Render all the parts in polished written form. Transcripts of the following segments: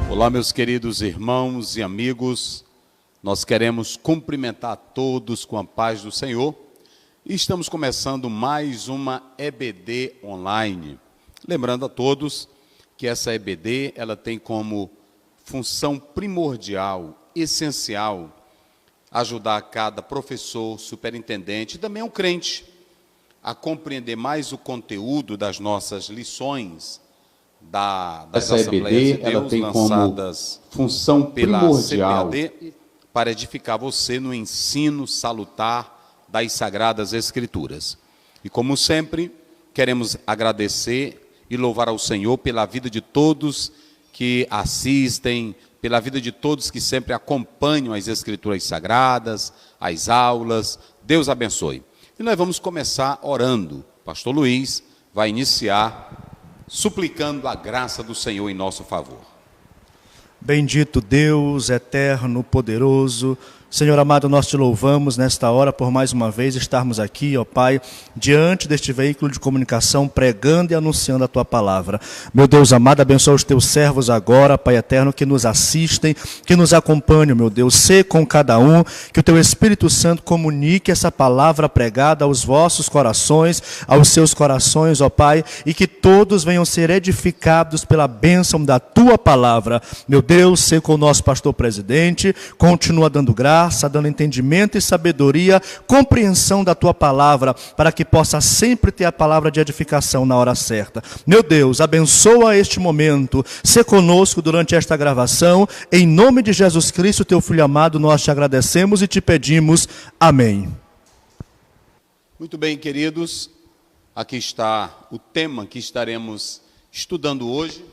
Olá, meus queridos irmãos e amigos, nós queremos cumprimentar a todos com a paz do Senhor e estamos começando mais uma EBD online. Lembrando a todos que essa EBD ela tem como função primordial, essencial, ajudar cada professor, superintendente e também o crente a compreender mais o conteúdo das nossas lições, das Assembleias de Deus, ela tem lançadas como função primordial pela CPAD, para edificar você no ensino salutar das Sagradas Escrituras. E como sempre, queremos agradecer e louvar ao Senhor pela vida de todos que assistem, pela vida de todos que sempre acompanham as Escrituras Sagradas, as aulas. Deus abençoe. E nós vamos começar orando. Pastor Luiz vai iniciar suplicando a graça do Senhor em nosso favor. Bendito Deus, eterno, poderoso, Senhor amado, nós te louvamos nesta hora por mais uma vez estarmos aqui, ó Pai, diante deste veículo de comunicação, pregando e anunciando a Tua palavra. Meu Deus amado, abençoa os Teus servos agora, Pai eterno, que nos assistem, que nos acompanham, meu Deus. Sê com cada um, que o Teu Espírito Santo comunique essa palavra pregada aos vossos corações, aos seus corações, ó Pai, e que todos venham ser edificados pela bênção da Tua palavra. Meu Deus, sê com o nosso pastor presidente, continua dando graça, dando entendimento e sabedoria, compreensão da Tua palavra, para que possa sempre ter a palavra de edificação na hora certa. Meu Deus, abençoa este momento, sê conosco durante esta gravação, em nome de Jesus Cristo, Teu Filho amado, nós te agradecemos e te pedimos. Amém. Muito bem, queridos, aqui está o tema que estaremos estudando hoje: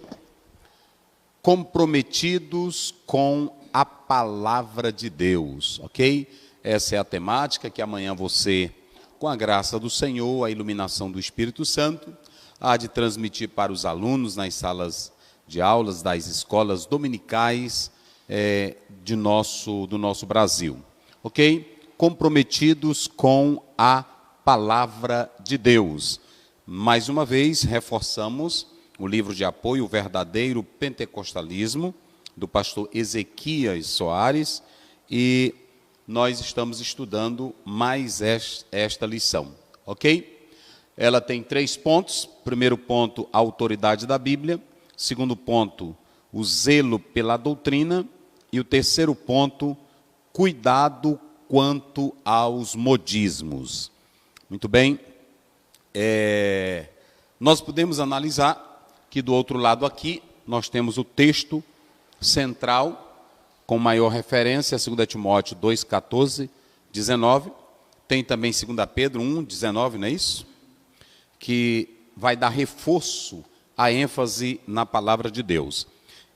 comprometidos com a palavra de Deus, ok? Essa é a temática que amanhã você, com a graça do Senhor, a iluminação do Espírito Santo, há de transmitir para os alunos nas salas de aulas das escolas dominicais do nosso Brasil, ok? Comprometidos com a palavra de Deus. Mais uma vez, reforçamos o livro de apoio, O Verdadeiro Pentecostalismo, do pastor Ezequias Soares, e nós estamos estudando mais esta lição, ok? Ela tem 3 pontos. Primeiro ponto, a autoridade da Bíblia. Segundo ponto, o zelo pela doutrina. E o terceiro ponto, cuidado quanto aos modismos. Muito bem. Nós podemos analisar que do outro lado aqui, nós temos o texto central, com maior referência, 2 Timóteo 2, 14, 19. Tem também 2 Pedro 1, 19, não é isso? Que vai dar reforço à ênfase na palavra de Deus.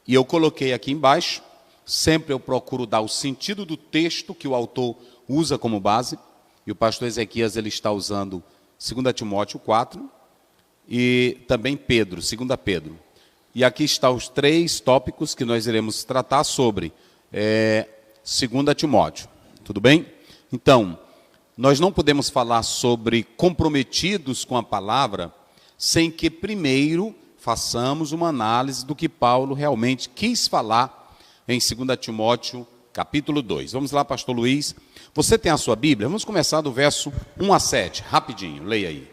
E eu coloquei aqui embaixo, sempre eu procuro dar o sentido do texto que o autor usa como base, e o pastor Ezequias ele está usando 2 Timóteo 4, e também Pedro, 2 Pedro. E aqui estão os 3 tópicos que nós iremos tratar sobre 2 Timóteo. Tudo bem? Então, nós não podemos falar sobre comprometidos com a palavra sem que primeiro façamos uma análise do que Paulo realmente quis falar em 2 Timóteo, capítulo 2. Vamos lá, pastor Luiz. Você tem a sua Bíblia? Vamos começar do verso 1 a 7. Rapidinho, leia aí.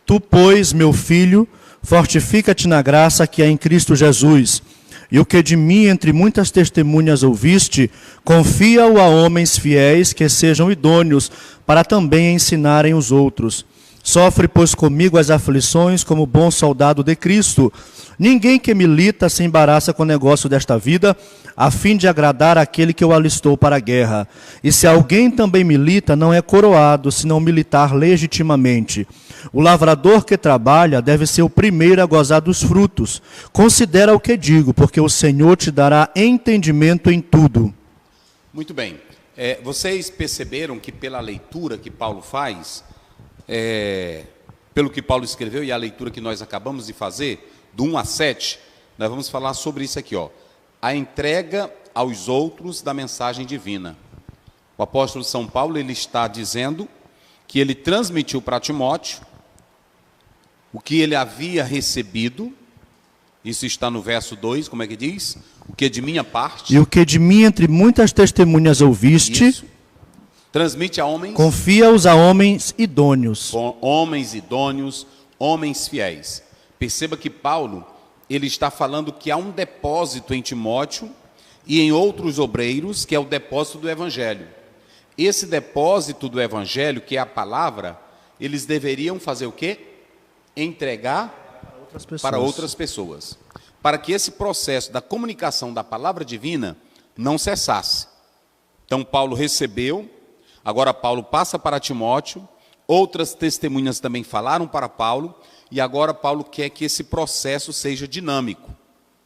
Tu, pois, meu filho, fortifica-te na graça que há em Cristo Jesus, e o que de mim entre muitas testemunhas ouviste, confia-o a homens fiéis que sejam idôneos para também ensinarem os outros. Sofre, pois, comigo as aflições como bom soldado de Cristo. Ninguém que milita se embaraça com o negócio desta vida, a fim de agradar aquele que o alistou para a guerra. E se alguém também milita, não é coroado, se não militar legitimamente. O lavrador que trabalha deve ser o primeiro a gozar dos frutos. Considera o que digo, porque o Senhor te dará entendimento em tudo. Muito bem. Vocês perceberam que pela leitura que Paulo faz, pelo que Paulo escreveu e a leitura que nós acabamos de fazer, do 1 a 7, nós vamos falar sobre isso aqui, ó. A entrega aos outros da mensagem divina. O apóstolo São Paulo, ele está dizendo que ele transmitiu para Timóteo o que ele havia recebido. Isso está no verso 2, como é que diz? O O que de minha parte. E o que de mim entre muitas testemunhas ouviste. Isso. Transmite a homens. Confia-os a homens idôneos. Com homens idôneos, homens fiéis. Perceba que Paulo, ele está falando que há um depósito em Timóteo e em outros obreiros, que é o depósito do Evangelho. Esse depósito do Evangelho, que é a palavra, eles deveriam fazer o quê? Entregar para outras pessoas. Para que esse processo da comunicação da palavra divina não cessasse. Então Paulo recebeu, agora Paulo passa para Timóteo, outras testemunhas também falaram para Paulo, e agora Paulo quer que esse processo seja dinâmico,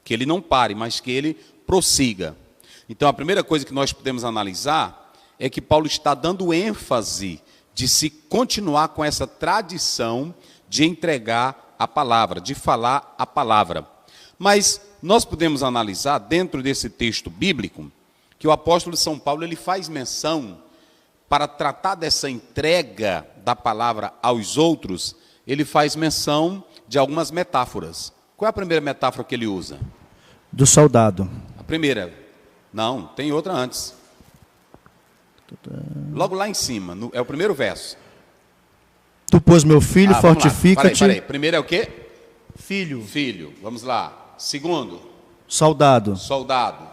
que ele não pare, mas que ele prossiga. Então a primeira coisa que nós podemos analisar é que Paulo está dando ênfase de se continuar com essa tradição de entregar a palavra, de falar a palavra. Mas nós podemos analisar dentro desse texto bíblico que o apóstolo de São Paulo ele faz menção, para tratar dessa entrega da palavra aos outros, ele faz menção de algumas metáforas. Qual é a primeira metáfora que ele usa? Do soldado. A primeira. Não, tem outra antes. Logo lá em cima, é o primeiro verso. Tu, pois, meu filho, fortifica-te. Peraí. Primeiro é o quê? Filho. Filho. Vamos lá. Segundo. Soldado. Soldado.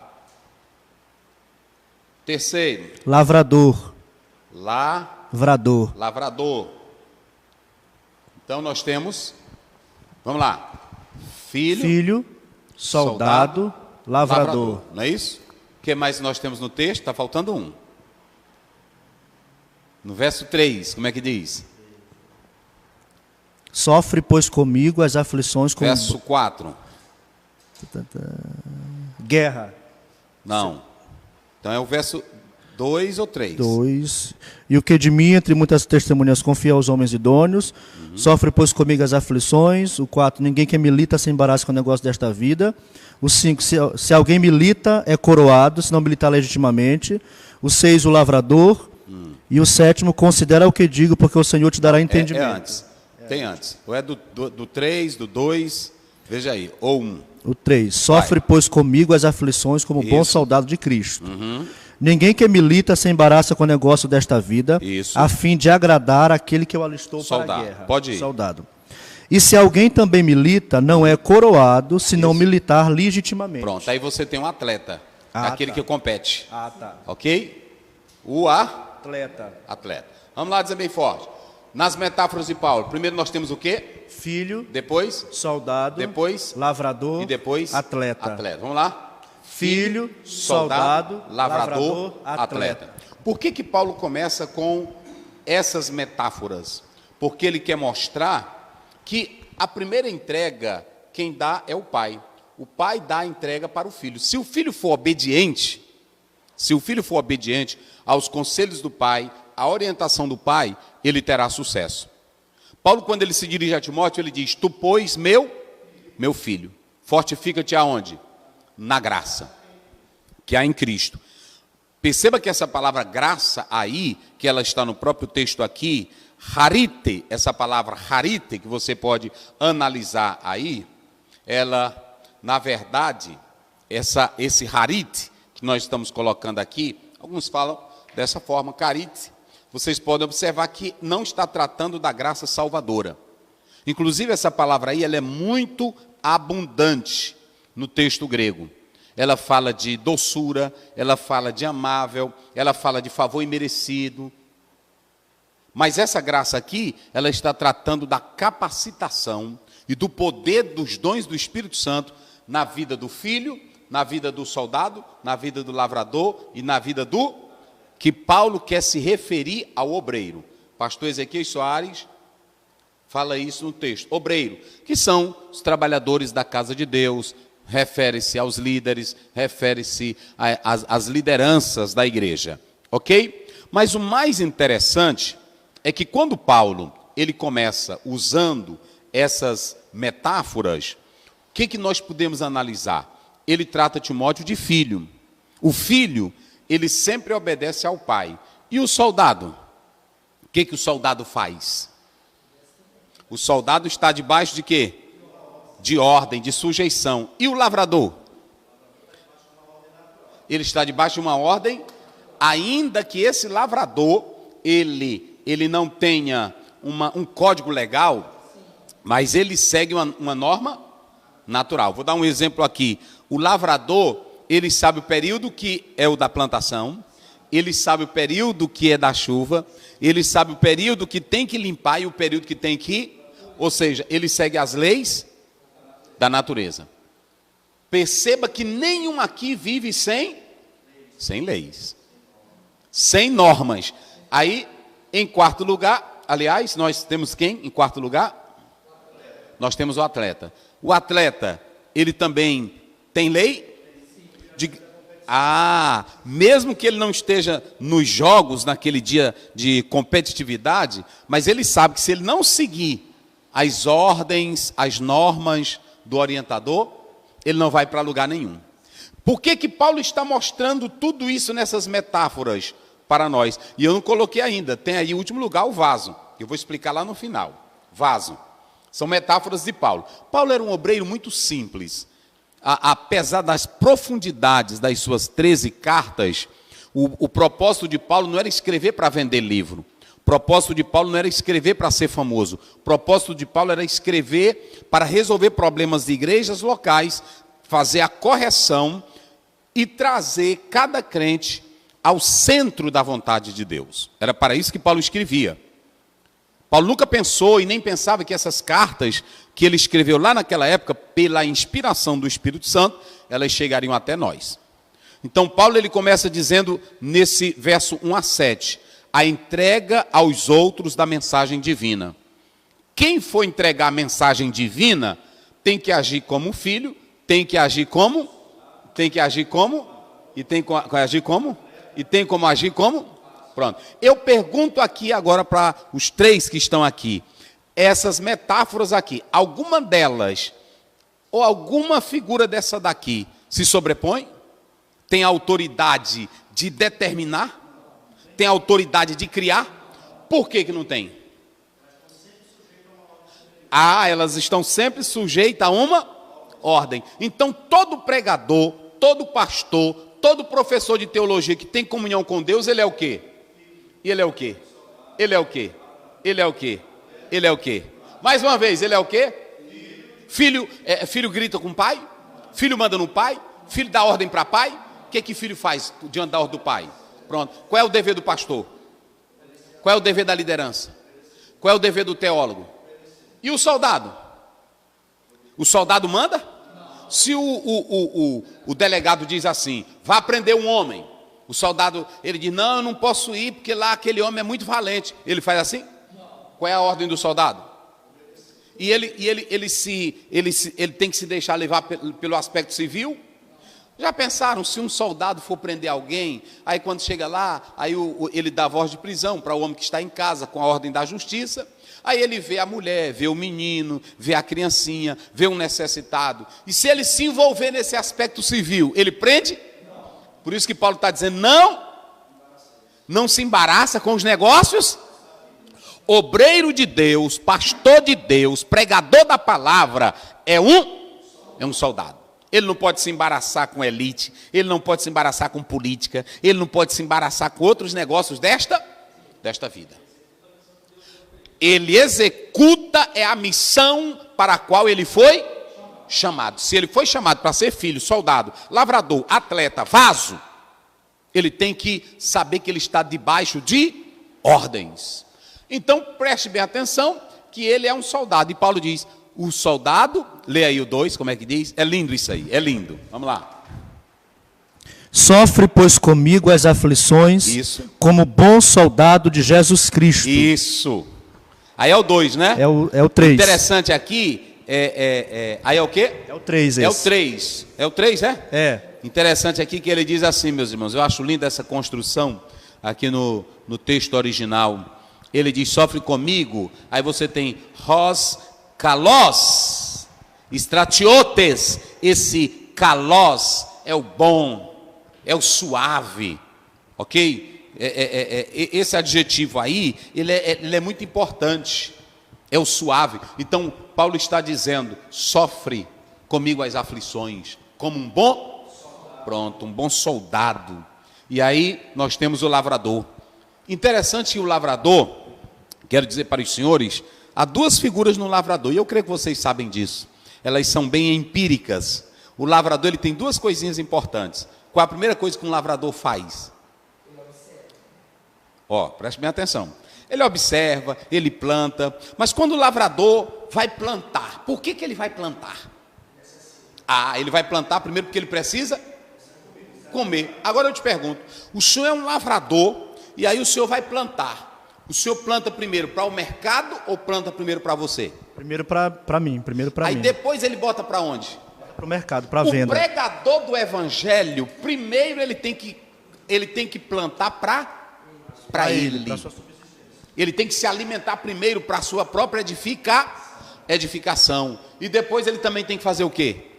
Terceiro. Lavrador. Lavrador. Então nós temos, vamos lá. Filho, soldado, lavrador. Não é isso? O que mais nós temos no texto? Está faltando um. No verso 3, como é que diz? Sofre, pois, comigo as aflições como... Verso 4. Guerra. Não. Então é o verso 2 ou 3? 2. E o que de mim, entre muitas testemunhas, confia aos homens idôneos. Sofre, pois, comigo as aflições. O 4, ninguém que milita se embaraça com o negócio desta vida. O 5, se alguém milita, é coroado, se não militar legitimamente. O 6, o lavrador. E o 7, considera o que digo, porque o Senhor te dará entendimento. É antes. Tem antes. Ou é do 3, do 2, veja aí, ou 1. O 3, sofre, pois, comigo as aflições como bom soldado de Cristo. Ninguém que milita se embaraça com o negócio desta vida, a fim de agradar aquele que o alistou para a guerra. Pode ir. Soldado. E se alguém também milita, não é coroado, se não militar legitimamente. Pronto, aí você tem um atleta, aquele que compete. Tá. Ok? O atleta. Vamos lá dizer bem forte. Nas metáforas de Paulo, primeiro nós temos o quê? Filho. Depois? Soldado. Depois? Lavrador. E depois? Atleta. Vamos lá? Filho, soldado, lavrador, atleta. Por que Paulo começa com essas metáforas? Porque ele quer mostrar que a primeira entrega, quem dá é o pai. O pai dá a entrega para o filho. Se o filho for obediente aos conselhos do pai, à orientação do pai, ele terá sucesso. Paulo, quando ele se dirige a Timóteo, ele diz: tu, pois, meu filho, fortifica-te aonde? Na graça que há em Cristo. Perceba que essa palavra graça aí, que ela está no próprio texto aqui, harite, essa palavra harite, que você pode analisar aí, ela, na verdade, esse harite que nós estamos colocando aqui, alguns falam dessa forma, carite, vocês podem observar que não está tratando da graça salvadora. Inclusive, essa palavra aí, ela é muito abundante no texto grego. Ela fala de doçura, ela fala de amável, ela fala de favor imerecido. Mas essa graça aqui, ela está tratando da capacitação e do poder dos dons do Espírito Santo na vida do filho, na vida do soldado, na vida do lavrador e na vida do... que Paulo quer se referir ao obreiro. Pastor Ezequiel Soares fala isso no texto. Obreiro, que são os trabalhadores da casa de Deus, refere-se aos líderes, refere-se às lideranças da igreja. Ok? Mas o mais interessante é que quando Paulo ele começa usando essas metáforas, o que nós podemos analisar? Ele trata Timóteo de filho. O filho, ele sempre obedece ao pai. E o soldado? O que o soldado faz? O soldado está debaixo de quê? De ordem, de sujeição. E o lavrador? Ele está debaixo de uma ordem, ainda que esse lavrador, ele não tenha um código legal, mas ele segue uma norma natural. Vou dar um exemplo aqui. O lavrador, ele sabe o período que é o da plantação, ele sabe o período que é da chuva, ele sabe o período que tem que limpar e o período que tem que... Ou seja, ele segue as leis da natureza. Perceba que nenhum aqui vive sem leis, sem normas. Aí, em quarto lugar, aliás, nós temos quem em quarto lugar? Nós temos o atleta. O atleta, ele também tem lei? Mesmo que ele não esteja nos jogos, naquele dia de competitividade, mas ele sabe que se ele não seguir as ordens, as normas do orientador, ele não vai para lugar nenhum. Por que Paulo está mostrando tudo isso nessas metáforas para nós? E eu não coloquei ainda, tem aí em último lugar o vaso. Eu vou explicar lá no final. Vaso. São metáforas de Paulo. Paulo era um obreiro muito simples. Apesar das profundidades das suas 13 cartas, o propósito de Paulo não era escrever para vender livro. O propósito de Paulo não era escrever para ser famoso. O propósito de Paulo era escrever para resolver problemas de igrejas locais, fazer a correção e trazer cada crente ao centro da vontade de Deus. Era para isso que Paulo escrevia. Paulo nunca pensou e nem pensava que essas cartas que ele escreveu lá naquela época, pela inspiração do Espírito Santo, elas chegariam até nós. Então Paulo ele começa dizendo nesse verso 1 a 7, a entrega aos outros da mensagem divina. Quem for entregar a mensagem divina tem que agir como filho, tem que agir como Pronto. Eu pergunto aqui agora para os 3 que estão aqui, essas metáforas aqui, alguma delas, ou alguma figura dessa daqui, se sobrepõe? Tem autoridade de determinar? Tem autoridade de criar? Por que não tem? Elas estão sempre sujeitas a uma ordem. Então todo pregador, todo pastor, todo professor de teologia que tem comunhão com Deus, ele é o quê? Ele é o quê? Ele é o quê? Ele é o quê? Ele é o quê? Mais uma vez, ele é o quê? Filho grita com o pai? Filho manda no pai? Filho dá ordem para pai? O que filho faz diante da ordem do pai? Pronto. Qual é o dever do pastor? Qual é o dever da liderança? Qual é o dever do teólogo? E o soldado? O soldado manda? Se o delegado diz assim, vá prender um homem. O soldado, ele diz, não, eu não posso ir, porque lá aquele homem é muito valente. Ele faz assim? Qual é a ordem do soldado? E ele tem que se deixar levar pelo aspecto civil? Já pensaram, se um soldado for prender alguém, aí quando chega lá, aí ele dá voz de prisão para o homem que está em casa, com a ordem da justiça, aí ele vê a mulher, vê o menino, vê a criancinha, vê um necessitado, e se ele se envolver nesse aspecto civil, ele prende? Por isso que Paulo está dizendo, não se embaraça com os negócios. Obreiro de Deus, pastor de Deus, pregador da palavra, é um soldado. Ele não pode se embaraçar com elite, ele não pode se embaraçar com política, ele não pode se embaraçar com outros negócios desta vida. Ele executa a missão para a qual ele foi chamado. Se ele foi chamado para ser filho, soldado, lavrador, atleta, vaso, ele tem que saber que ele está debaixo de ordens. Então preste bem atenção que ele é um soldado. E Paulo diz, o soldado, lê aí o 2, como é que diz? É lindo isso aí, é lindo. Vamos lá. Sofre, pois, comigo as aflições, isso, como bom soldado de Jesus Cristo. Isso. Aí é o 2, né? É o 3. Interessante aqui, aí é o quê? É o 3 esse. É o 3. É o 3, é? É. Interessante aqui que ele diz assim, meus irmãos, eu acho linda essa construção aqui no texto original. Ele diz, sofre comigo, aí você tem ros, kalós, estratiotes, esse kalós é o bom, é o suave, ok? Esse adjetivo aí, ele é muito importante, é o suave. Então, Paulo está dizendo, sofre comigo as aflições, como um bom pronto, um bom soldado. E aí nós temos o lavrador. Interessante que o lavrador, quero dizer para os senhores, há duas figuras no lavrador, e eu creio que vocês sabem disso. Elas são bem empíricas. O lavrador ele tem duas coisinhas importantes. Qual a primeira coisa que um lavrador faz? Preste bem atenção. Ele observa, ele planta, mas quando o lavrador vai plantar, por que ele vai plantar? Ele vai plantar primeiro porque ele precisa comer. Agora eu te pergunto, o senhor é um lavrador e aí o senhor vai plantar. O senhor planta primeiro para o mercado ou planta primeiro para você? Primeiro para mim, Aí depois ele bota para onde? Para o mercado, para a venda. O pregador do evangelho, primeiro ele tem que plantar para ele. Ele tem que se alimentar primeiro para a sua própria edificação. E depois ele também tem que fazer o quê?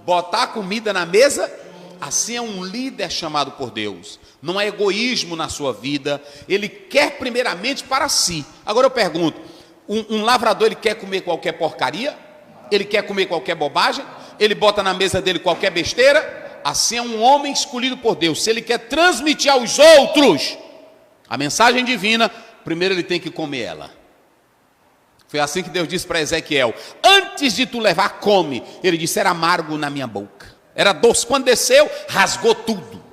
Botar comida na mesa. Assim é um líder chamado por Deus. Não há egoísmo na sua vida. Ele quer primeiramente para si. Agora eu pergunto, um lavrador ele quer comer qualquer porcaria? Ele quer comer qualquer bobagem? Ele bota na mesa dele qualquer besteira? Assim é um homem escolhido por Deus. Se ele quer transmitir aos outros a mensagem divina, primeiro ele tem que comer ela. Foi assim que Deus disse para Ezequiel: antes de tu levar, come. Ele disse: era amargo na minha boca, era doce. Quando desceu, rasgou tudo.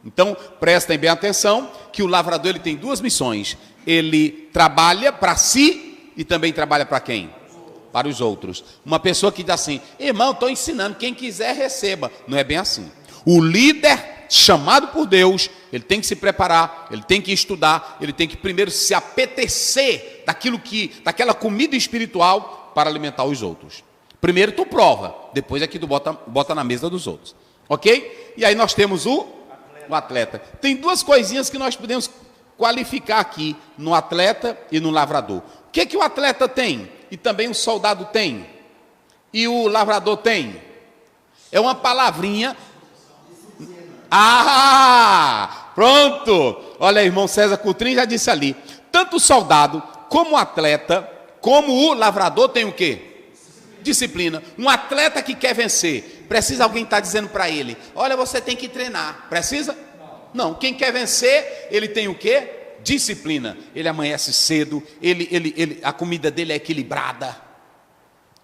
Então, prestem bem atenção, que o lavrador ele tem duas missões. Ele trabalha para si e também trabalha para quem? Para os outros. Uma pessoa que diz assim: irmão, estou ensinando, quem quiser receba. Não é bem assim. O líder chamado por Deus, ele tem que se preparar, ele tem que estudar, ele tem que primeiro se apetecer daquela comida espiritual para alimentar os outros. Primeiro tu prova, depois é que tu bota na mesa dos outros. Ok? E aí nós temos o atleta. Tem duas coisinhas que nós podemos qualificar aqui no atleta e no lavrador. O que o atleta tem? E também o soldado tem? E o lavrador tem? É uma palavrinha. Pronto! Olha, irmão César Coutrin já disse ali. Tanto o soldado, como o atleta, como o lavrador tem o quê? Disciplina. Um atleta que quer vencer, precisa alguém estar dizendo para ele: olha, você tem que treinar. Precisa? Não. Quem quer vencer, ele tem o quê? Disciplina. Ele amanhece cedo, a comida dele é equilibrada.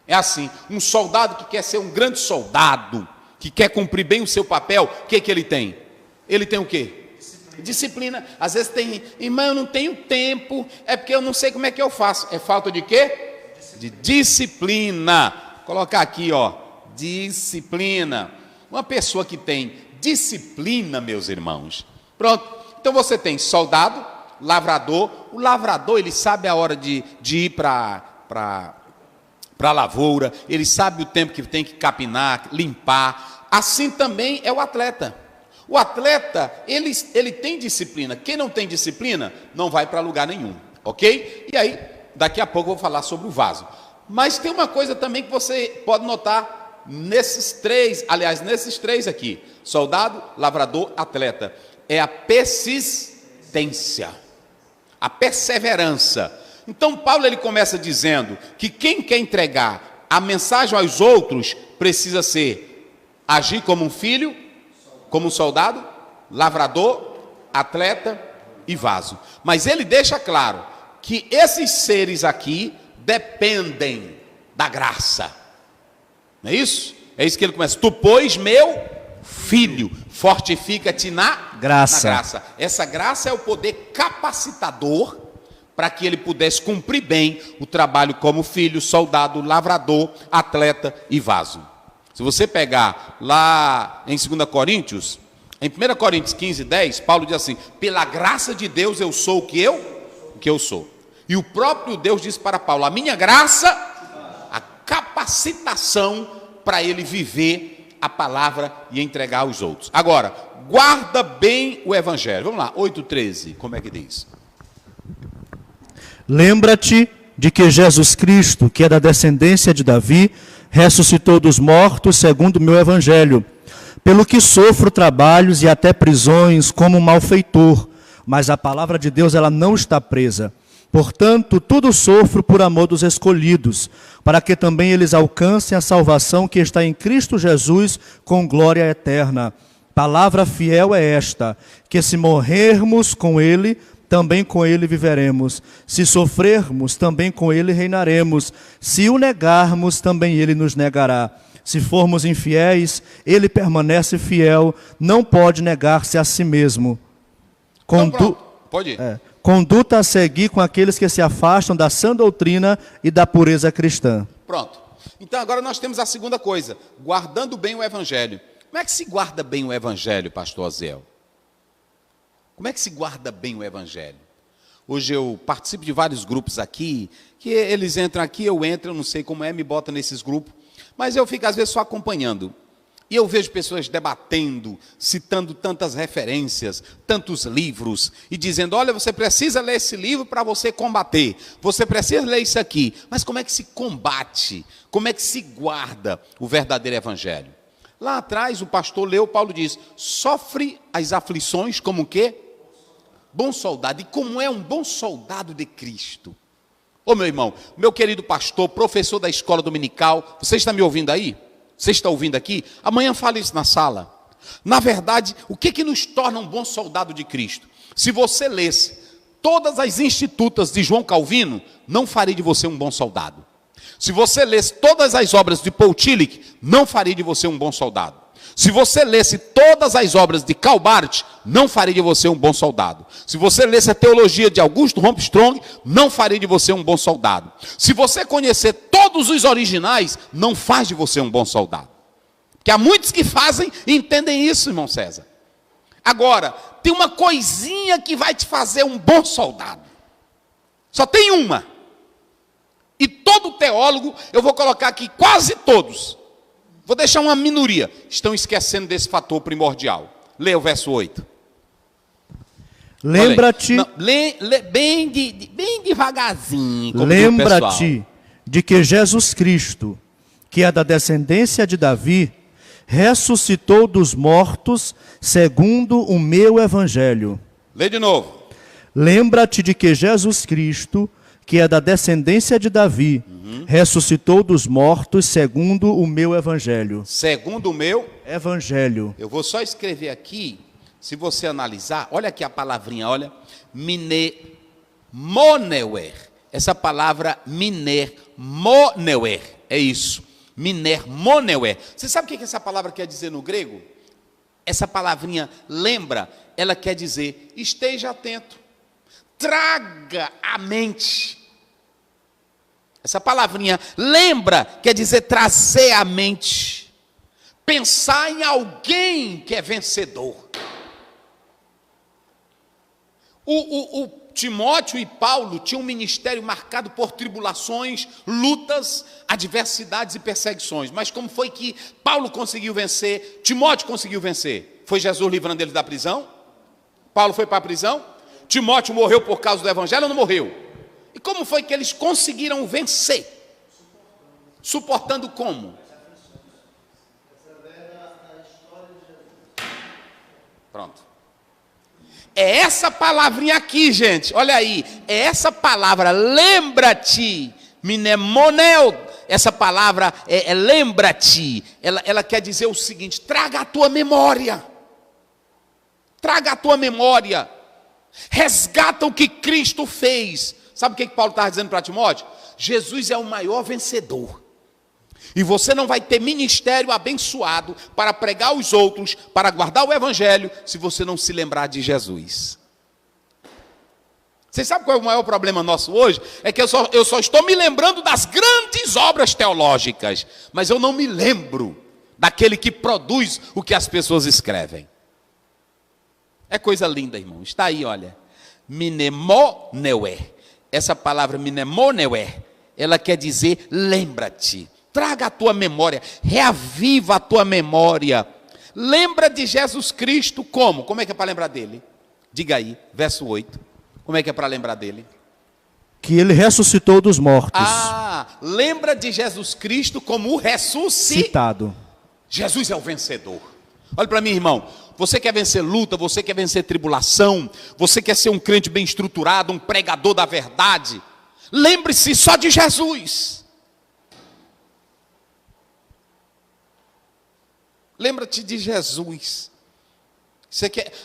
É assim. Um soldado que quer ser um grande soldado, que quer cumprir bem o seu papel, o que ele tem? Ele tem o quê? Disciplina. Às vezes tem: irmão, eu não tenho tempo, é porque eu não sei como é que eu faço. É falta de quê? De disciplina. Vou colocar aqui, disciplina. Uma pessoa que tem disciplina, meus irmãos. Pronto. Então você tem soldado, lavrador. O lavrador, ele sabe a hora de ir para a lavoura, ele sabe o tempo que tem que capinar, limpar. Assim também é o atleta. O atleta, ele tem disciplina. Quem não tem disciplina, não vai para lugar nenhum, ok? E aí, daqui a pouco eu vou falar sobre o vaso. Mas tem uma coisa também que você pode notar nesses três aqui: soldado, lavrador, atleta. É a persistência, a perseverança. Então Paulo ele começa dizendo que quem quer entregar a mensagem aos outros precisa agir como um filho, como um soldado, lavrador, atleta e vaso. Mas ele deixa claro que esses seres aqui dependem da graça. Não é isso? É isso que ele começa: tu, pois, meu filho, fortifica-te na graça. Essa graça é o poder capacitador para que ele pudesse cumprir bem o trabalho como filho, soldado, lavrador, atleta e vaso. Se você pegar lá em 2 Coríntios, em 1 Coríntios 15, 10, Paulo diz assim: pela graça de Deus eu sou o que eu sou. E o próprio Deus diz para Paulo: a minha graça, a capacitação para ele viver a palavra e entregar aos outros. Agora, guarda bem o evangelho. Vamos lá, 8:13, como é que diz? Lembra-te de que Jesus Cristo, que é da descendência de Davi, ressuscitou dos mortos segundo o meu evangelho, pelo que sofro trabalhos e até prisões como malfeitor, mas a palavra de Deus ela não está presa. Portanto, tudo sofro por amor dos escolhidos, para que também eles alcancem a salvação que está em Cristo Jesus com glória eterna. Palavra fiel é esta, que se morrermos com ele, também com ele viveremos. Se sofrermos, também com ele reinaremos. Se o negarmos, também ele nos negará. Se formos infiéis, ele permanece fiel, não pode negar-se a si mesmo. Pode ir. Conduta a seguir com aqueles que se afastam da sã doutrina e da pureza cristã. Pronto. Então agora nós temos a segunda coisa, guardando bem o evangelho. Como é que se guarda bem o evangelho, pastor Aziel? Como é que se guarda bem o evangelho? Hoje eu participo de vários grupos aqui, que eles entram aqui, eu entro, eu não sei como é, me bota nesses grupos, mas eu fico às vezes só acompanhando. E eu vejo pessoas debatendo, citando tantas referências, tantos livros, e dizendo, olha, você precisa ler esse livro para você combater, você precisa ler isso aqui. Mas como é que se combate, como é que se guarda o verdadeiro evangelho? Lá atrás o pastor leu, Paulo diz, sofre as aflições como o quê? Bom soldado. E como é um bom soldado de Cristo? Ô meu irmão, meu querido pastor, professor da escola dominical, você está me ouvindo aí? Você está ouvindo aqui? Amanhã fale isso na sala. Na verdade, o que nos torna um bom soldado de Cristo? Se você lesse todas as institutas de João Calvino, não faria de você um bom soldado. Se você lesse todas as obras de Paul Tillich, não faria de você um bom soldado. Se você lesse todas as obras de Karl Barth, não faria de você um bom soldado. Se você lesse a teologia de Augusto Armstrong, não faria de você um bom soldado. Se você conhecer todos os originais, não faz de você um bom soldado. Porque há muitos que fazem e entendem isso, irmão César. Agora, tem uma coisinha que vai te fazer um bom soldado. Só tem uma. E todo teólogo, eu vou colocar aqui quase todos, vou deixar uma minoria, estão esquecendo desse fator primordial. Leia o verso 8. Lembra-te... Bem devagarzinho. Lembra-te de que Jesus Cristo, que é da descendência de Davi, ressuscitou dos mortos segundo o meu evangelho. Lê de novo. Lembra-te de que Jesus Cristo, que é da descendência de Davi, ressuscitou dos mortos segundo o meu evangelho. Segundo o meu evangelho. Eu vou só escrever aqui, se você analisar, olha aqui a palavrinha, olha, minermoneuer. Essa palavra minermoneuer, é isso, minermoneuer. Você sabe o que essa palavra quer dizer no grego? Essa palavrinha lembra, ela quer dizer, esteja atento. Traga à mente. Essa palavrinha lembra, quer dizer trazer à mente. Pensar em alguém que é vencedor. O Timóteo e Paulo tinham um ministério marcado por tribulações, lutas, adversidades e perseguições. Mas como foi que Paulo conseguiu vencer? Timóteo conseguiu vencer? Foi Jesus livrando ele da prisão? Paulo foi para a prisão? Timóteo morreu por causa do evangelho ou não morreu? E como foi que eles conseguiram vencer? Suportando como? Pronto. É essa palavrinha aqui, gente, olha aí. É essa palavra, lembra-te, minemoneu. Essa palavra lembra-te. Ela quer dizer o seguinte, traga a tua memória. Traga a tua memória. Resgata o que Cristo fez. Sabe o que Paulo estava dizendo para Timóteo? Jesus é o maior vencedor. E você não vai ter ministério abençoado para pregar aos outros, para guardar o evangelho, se você não se lembrar de Jesus. Vocês sabem qual é o maior problema nosso hoje? É que eu só estou me lembrando das grandes obras teológicas, mas eu não me lembro daquele que produz o que as pessoas escrevem. É coisa linda, irmão. Está aí, olha. Minemoneuer. Essa palavra minemoneuer, ela quer dizer lembra-te. Traga a tua memória. Reaviva a tua memória. Lembra de Jesus Cristo como? Como é que é para lembrar dele? Diga aí, verso 8. Como é que é para lembrar dele? Que ele ressuscitou dos mortos. Lembra de Jesus Cristo como o ressuscitado. Citado. Jesus é o vencedor. Olha para mim, irmão. Você quer vencer luta, você quer vencer tribulação, você quer ser um crente bem estruturado, um pregador da verdade. Lembre-se só de Jesus. Lembra-te de Jesus.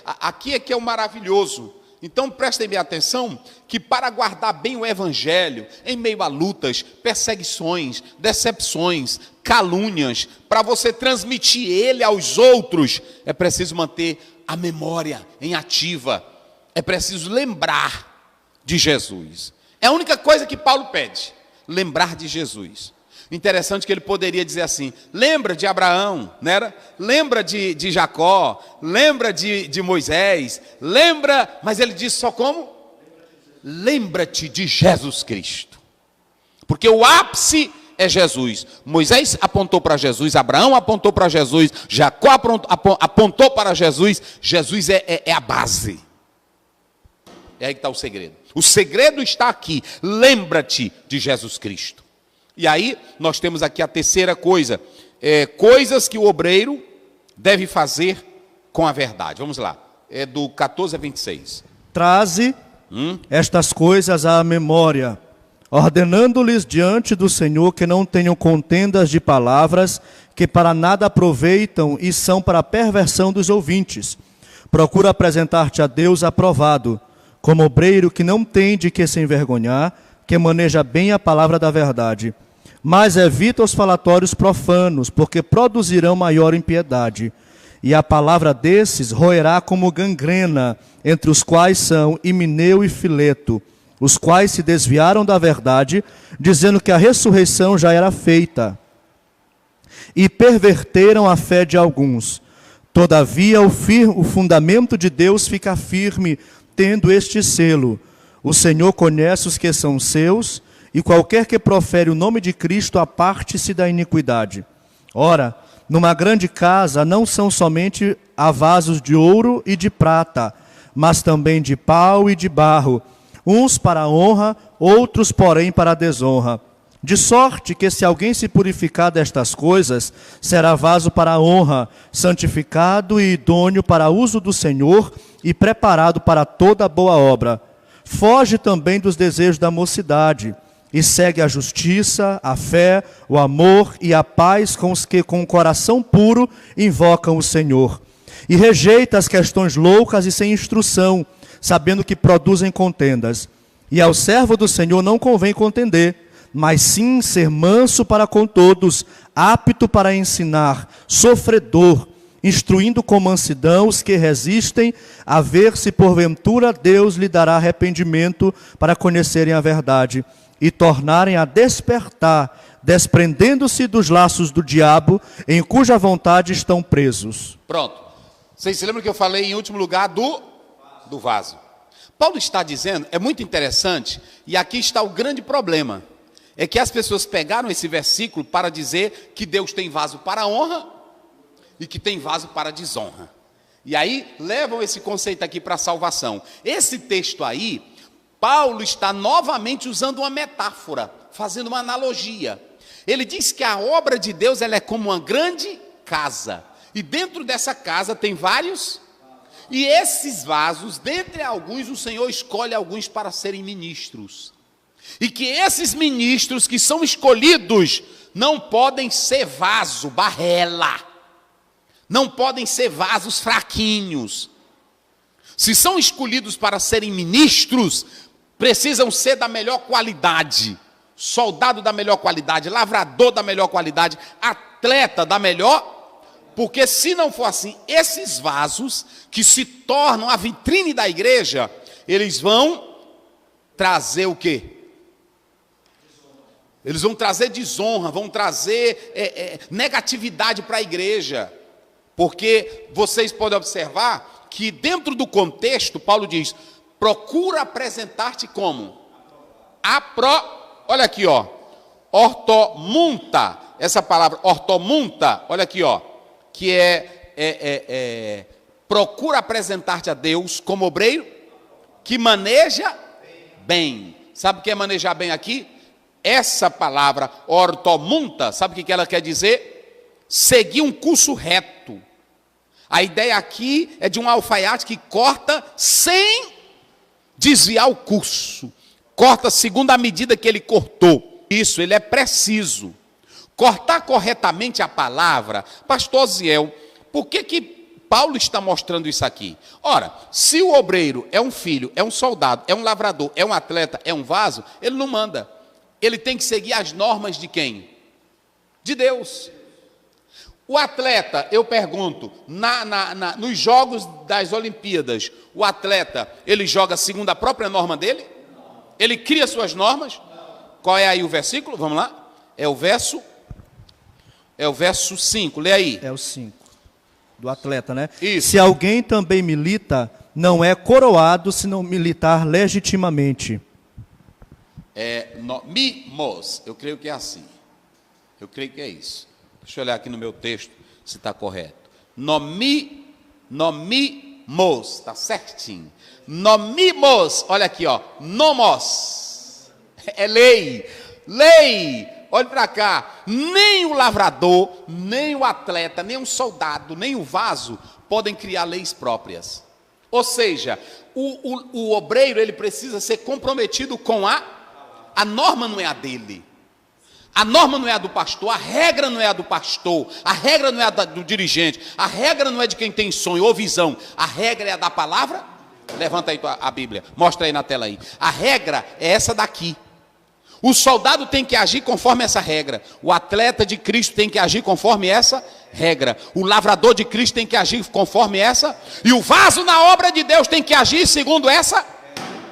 Aqui é que é o maravilhoso. Então prestem bem atenção que para guardar bem o evangelho, em meio a lutas, perseguições, decepções, calúnias, para você transmitir ele aos outros, é preciso manter a memória em ativa, é preciso lembrar de Jesus. É a única coisa que Paulo pede, lembrar de Jesus. Interessante que ele poderia dizer assim, lembra de Abraão, não era? Lembra de Jacó, lembra de Moisés, lembra, mas ele disse só como? Lembra-te de Jesus Cristo. Porque o ápice é Jesus. Moisés apontou para Jesus, Abraão apontou para Jesus, Jacó apontou para Jesus. Jesus é a base. É aí que está o segredo. O segredo está aqui, lembra-te de Jesus Cristo. E aí, nós temos aqui a terceira coisa, coisas que o obreiro deve fazer com a verdade. Vamos lá, é do 14 a 26. Traze estas coisas à memória, ordenando-lhes diante do Senhor que não tenham contendas de palavras, que para nada aproveitam e são para a perversão dos ouvintes. Procura apresentar-te a Deus aprovado, como obreiro que não tem de que se envergonhar, que maneja bem a palavra da verdade. Mas evita os falatórios profanos, porque produzirão maior impiedade. E a palavra desses roerá como gangrena, entre os quais são Himeneu e Fileto, os quais se desviaram da verdade, dizendo que a ressurreição já era feita, e perverteram a fé de alguns. Todavia o fundamento de Deus fica firme, tendo este selo: o Senhor conhece os que são seus, e qualquer que profere o nome de Cristo aparte-se da iniquidade. Ora, numa grande casa não são somente há vasos de ouro e de prata, mas também de pau e de barro, uns para a honra, outros, porém, para a desonra. De sorte que se alguém se purificar destas coisas, será vaso para a honra, santificado e idôneo para uso do Senhor e preparado para toda boa obra. Foge também dos desejos da mocidade, e segue a justiça, a fé, o amor e a paz com os que com o coração puro invocam o Senhor. E rejeita as questões loucas e sem instrução, sabendo que produzem contendas. E ao servo do Senhor não convém contender, mas sim ser manso para com todos, apto para ensinar, sofredor, instruindo com mansidão os que resistem, a ver se porventura Deus lhe dará arrependimento para conhecerem a verdade e tornarem a despertar, desprendendo-se dos laços do diabo, em cuja vontade estão presos. Pronto. Vocês se lembram que eu falei em último lugar do vaso? Paulo está dizendo, é muito interessante, e aqui está o grande problema, é que as pessoas pegaram esse versículo para dizer que Deus tem vaso para a honra e que tem vaso para a desonra. E aí levam esse conceito aqui para a salvação. Esse texto aí, Paulo está novamente usando uma metáfora, fazendo uma analogia. Ele diz que a obra de Deus ela é como uma grande casa. E dentro dessa casa tem vários. E esses vasos, dentre alguns, o Senhor escolhe alguns para serem ministros. E que esses ministros que são escolhidos não podem ser vaso, barrela. Não podem ser vasos fraquinhos. Se são escolhidos para serem ministros, precisam ser da melhor qualidade, soldado da melhor qualidade, lavrador da melhor qualidade, atleta da melhor, porque se não for assim, esses vasos que se tornam a vitrine da igreja, eles vão trazer o quê? Eles vão trazer desonra, vão trazer negatividade para a igreja, porque vocês podem observar que dentro do contexto, Paulo diz, procura apresentar-te como? Olha aqui, ó. Ortomunta. Essa palavra, ortomunta, olha aqui, ó. Que procura apresentar-te a Deus como obreiro que maneja bem. Sabe o que é manejar bem aqui? Essa palavra, ortomunta, sabe o que ela quer dizer? Seguir um curso reto. A ideia aqui é de um alfaiate que corta sem desviar o curso. Corta segundo a medida que ele cortou. Isso, ele é preciso. Cortar corretamente a palavra. Pastor Ziel, por que Paulo está mostrando isso aqui? Ora, se o obreiro é um filho, é um soldado, é um lavrador, é um atleta, é um vaso, ele não manda. Ele tem que seguir as normas de quem? De Deus. O atleta, eu pergunto, nos jogos das Olimpíadas, o atleta, ele joga segundo a própria norma dele? Ele cria suas normas? Qual é aí o versículo? Vamos lá? É o verso 5, lê aí. É o 5, do atleta, né? Isso. Se alguém também milita, não é coroado se não militar legitimamente. Nomimos, eu creio que é assim. Eu creio que é isso. Deixa eu olhar aqui no meu texto se está correto. Nomimos, está certinho. Nomimos, olha aqui, ó. Nomos, é lei. Lei, olha para cá. Nem o lavrador, nem o atleta, nem o soldado, nem o vaso podem criar leis próprias. Ou seja, o obreiro, ele precisa ser comprometido com a norma não é a dele. A norma não é a do pastor, a regra não é a do pastor, a regra não é a do dirigente, a regra não é de quem tem sonho ou visão, a regra é a da palavra. Levanta aí a Bíblia, mostra aí na tela aí. A regra é essa daqui. O soldado tem que agir conforme essa regra. O atleta de Cristo tem que agir conforme essa regra. O lavrador de Cristo tem que agir conforme essa. E o vaso na obra de Deus tem que agir segundo essa.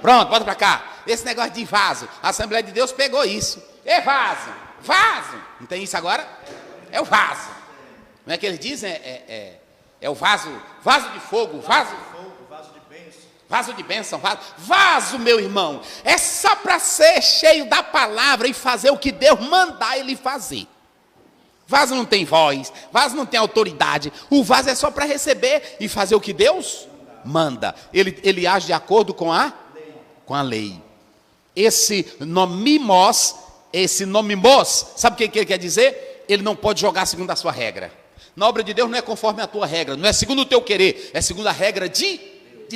Pronto, bota para cá. Esse negócio de vaso, a Assembleia de Deus pegou isso. É vaso, vaso. Não tem isso agora? É o vaso. Não é que eles dizem? É o vaso, vaso de fogo, vaso de bênção. Vaso de bênção, vaso, meu irmão. É só para ser cheio da palavra e fazer o que Deus mandar ele fazer. Vaso não tem voz, vaso não tem autoridade. O vaso é só para receber e fazer o que Deus manda. Ele age de acordo com a lei. Esse nomimos, sabe o que ele quer dizer? Ele não pode jogar segundo a sua regra. Na obra de Deus não é conforme a tua regra, não é segundo o teu querer, é segundo a regra de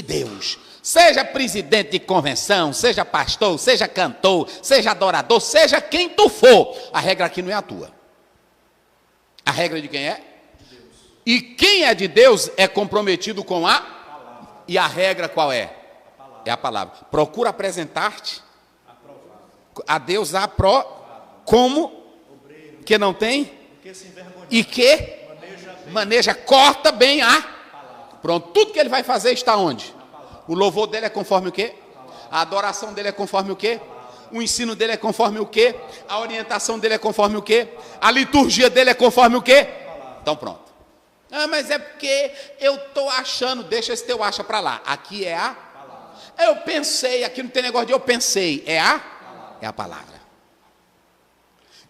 Deus. Seja presidente de convenção, seja pastor, seja cantor, seja adorador, seja quem tu for, a regra aqui não é a tua. A regra de quem é? De Deus. E quem é de Deus é comprometido com a palavra. E a regra qual é? É a palavra. Procura apresentar-te a Deus como que não tem e que maneja, corta bem a palavra. Pronto, tudo que ele vai fazer está onde? O louvor dele é conforme o quê? A adoração dele é conforme o quê? O ensino dele é conforme o quê? A orientação dele é conforme o quê? A liturgia dele é conforme o quê? Então pronto. Ah, mas é porque eu estou achando, deixa esse teu acha para lá. Aqui é a palavra. Eu pensei, aqui não tem negócio de eu pensei, é a palavra.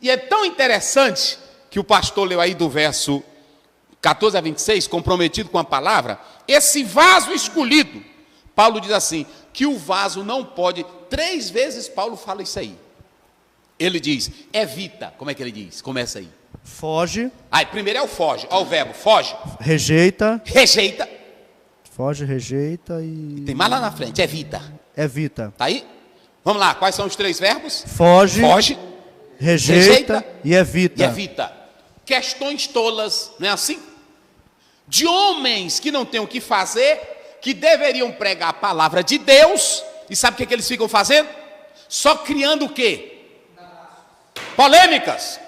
E é tão interessante que o pastor leu aí do verso 14 a 26, comprometido com a palavra, esse vaso escolhido, Paulo diz assim, que o vaso não pode, 3 vezes Paulo fala isso aí. Ele diz, evita, como é que ele diz? Começa aí. Foge. Primeiro é o foge, olha o verbo, foge. Rejeita. Foge, rejeita e... Tem mais lá na frente, evita. Tá aí? Vamos lá, quais são os 3 verbos? Foge, rejeita e evita. Questões tolas, não é assim? De homens que não têm o que fazer, que deveriam pregar a palavra de Deus, e sabe o que eles ficam fazendo? Só criando o quê? Polêmicas.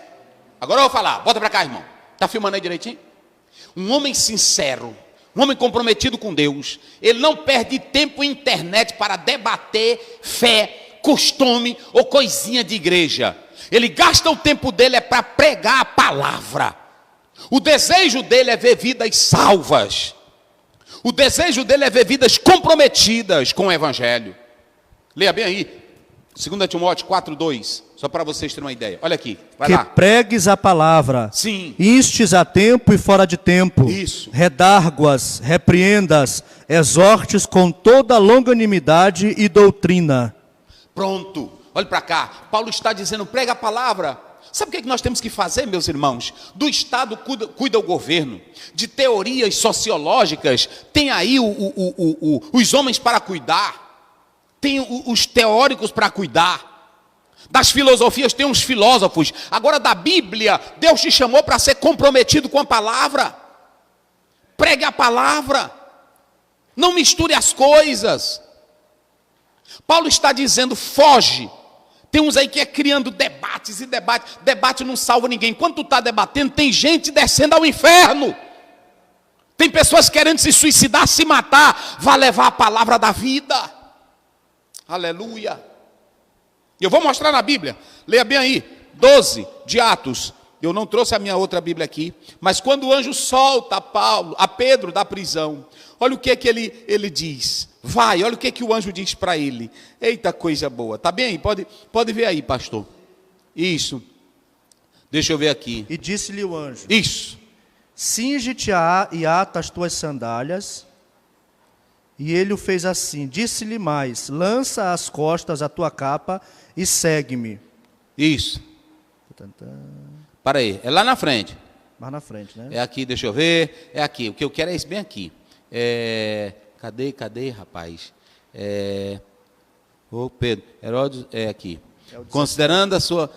Agora eu vou falar, bota para cá, irmão. Está filmando aí direitinho? Um homem sincero, um homem comprometido com Deus, ele não perde tempo em internet para debater fé, costume ou coisinha de igreja. Ele gasta o tempo dele para pregar a palavra. O desejo dele é ver vidas salvas. O desejo dele é ver vidas comprometidas com o evangelho. Leia bem aí, 2 Timóteo 4:2, só para vocês terem uma ideia. Olha aqui, vai lá. Que pregues a palavra. Sim. Instes a tempo e fora de tempo. Isso. Redarguas, repreendas, exortes com toda longanimidade e doutrina. Pronto, olha para cá. Paulo está dizendo, prega a palavra. Sabe o que nós temos que fazer, meus irmãos? Do Estado cuida o governo, de teorias sociológicas, tem aí os homens para cuidar, tem os teóricos para cuidar. Das filosofias tem uns filósofos. Agora da Bíblia, Deus te chamou para ser comprometido com a palavra. Pregue a palavra. Não misture as coisas. Paulo está dizendo, foge. Tem uns aí que é criando debates e debates. Debate não salva ninguém. Enquanto tu está debatendo, tem gente descendo ao inferno. Tem pessoas querendo se suicidar, se matar. Vai levar a palavra da vida. Aleluia. Eu vou mostrar na Bíblia, leia bem aí, 12 de Atos. Eu não trouxe a minha outra Bíblia aqui, mas quando o anjo solta a Pedro da prisão, olha o que ele diz. Vai, olha o que o anjo diz para ele. Eita, coisa boa. Tá bem aí? Pode ver aí, pastor. Isso. Deixa eu ver aqui. E disse-lhe o anjo. Isso. Cinge-te e ata as tuas sandálias. E ele o fez assim. Disse-lhe mais, lança às costas a tua capa e segue-me. Isso. Para aí, é lá na frente. Mais na frente, né? É aqui, deixa eu ver. É aqui, o que eu quero é isso bem aqui. Cadê, rapaz? Ô Pedro, Herodes, é aqui. Considerando a sua...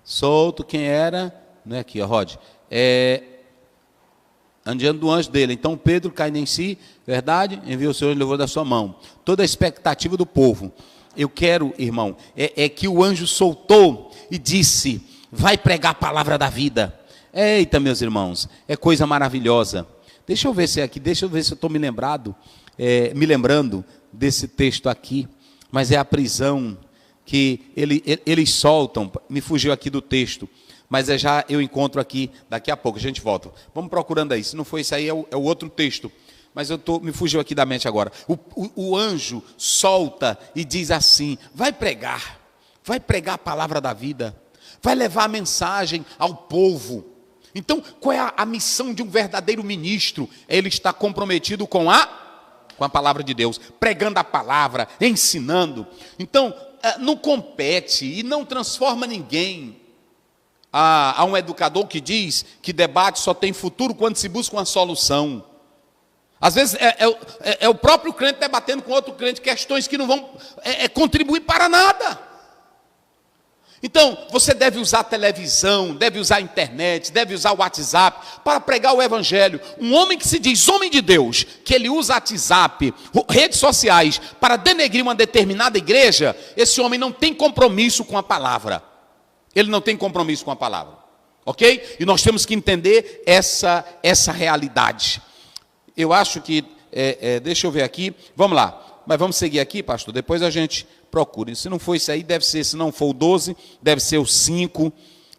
solto quem era... Não é aqui, ó, Rod. Diante do anjo dele. Então Pedro cai em si, verdade? Enviou o Senhor e levou da sua mão. Toda a expectativa do povo. Eu quero, irmão, que o anjo soltou e disse, vai pregar a palavra da vida. Eita, meus irmãos, é coisa maravilhosa. Deixa eu ver se é aqui, deixa eu ver se eu estou me lembrando desse texto aqui. Mas é a prisão que eles soltam. Me fugiu aqui do texto. Mas já eu encontro aqui, daqui a pouco, a gente volta. Vamos procurando aí, se não for isso aí, é o outro texto. Mas me fugiu aqui da mente agora. O anjo solta e diz assim, vai pregar a palavra da vida, vai levar a mensagem ao povo. Então, qual é a missão de um verdadeiro ministro? Ele está comprometido com a palavra de Deus, pregando a palavra, ensinando. Então, não compete e não transforma ninguém. Há um educador que diz que debate só tem futuro quando se busca uma solução. Às vezes é o próprio crente debatendo com outro crente questões que não vão contribuir para nada. Então, você deve usar a televisão, deve usar a internet, deve usar o WhatsApp para pregar o evangelho. Um homem que se diz homem de Deus, que ele usa WhatsApp, redes sociais, para denegrir uma determinada igreja, esse homem não tem compromisso com a palavra. Ele não tem compromisso com a palavra, ok? E nós temos que entender essa realidade. Eu acho que, deixa eu ver aqui, vamos lá. Mas vamos seguir aqui, pastor, depois a gente procura. Se não for isso aí, deve ser, se não for o 12, deve ser o 5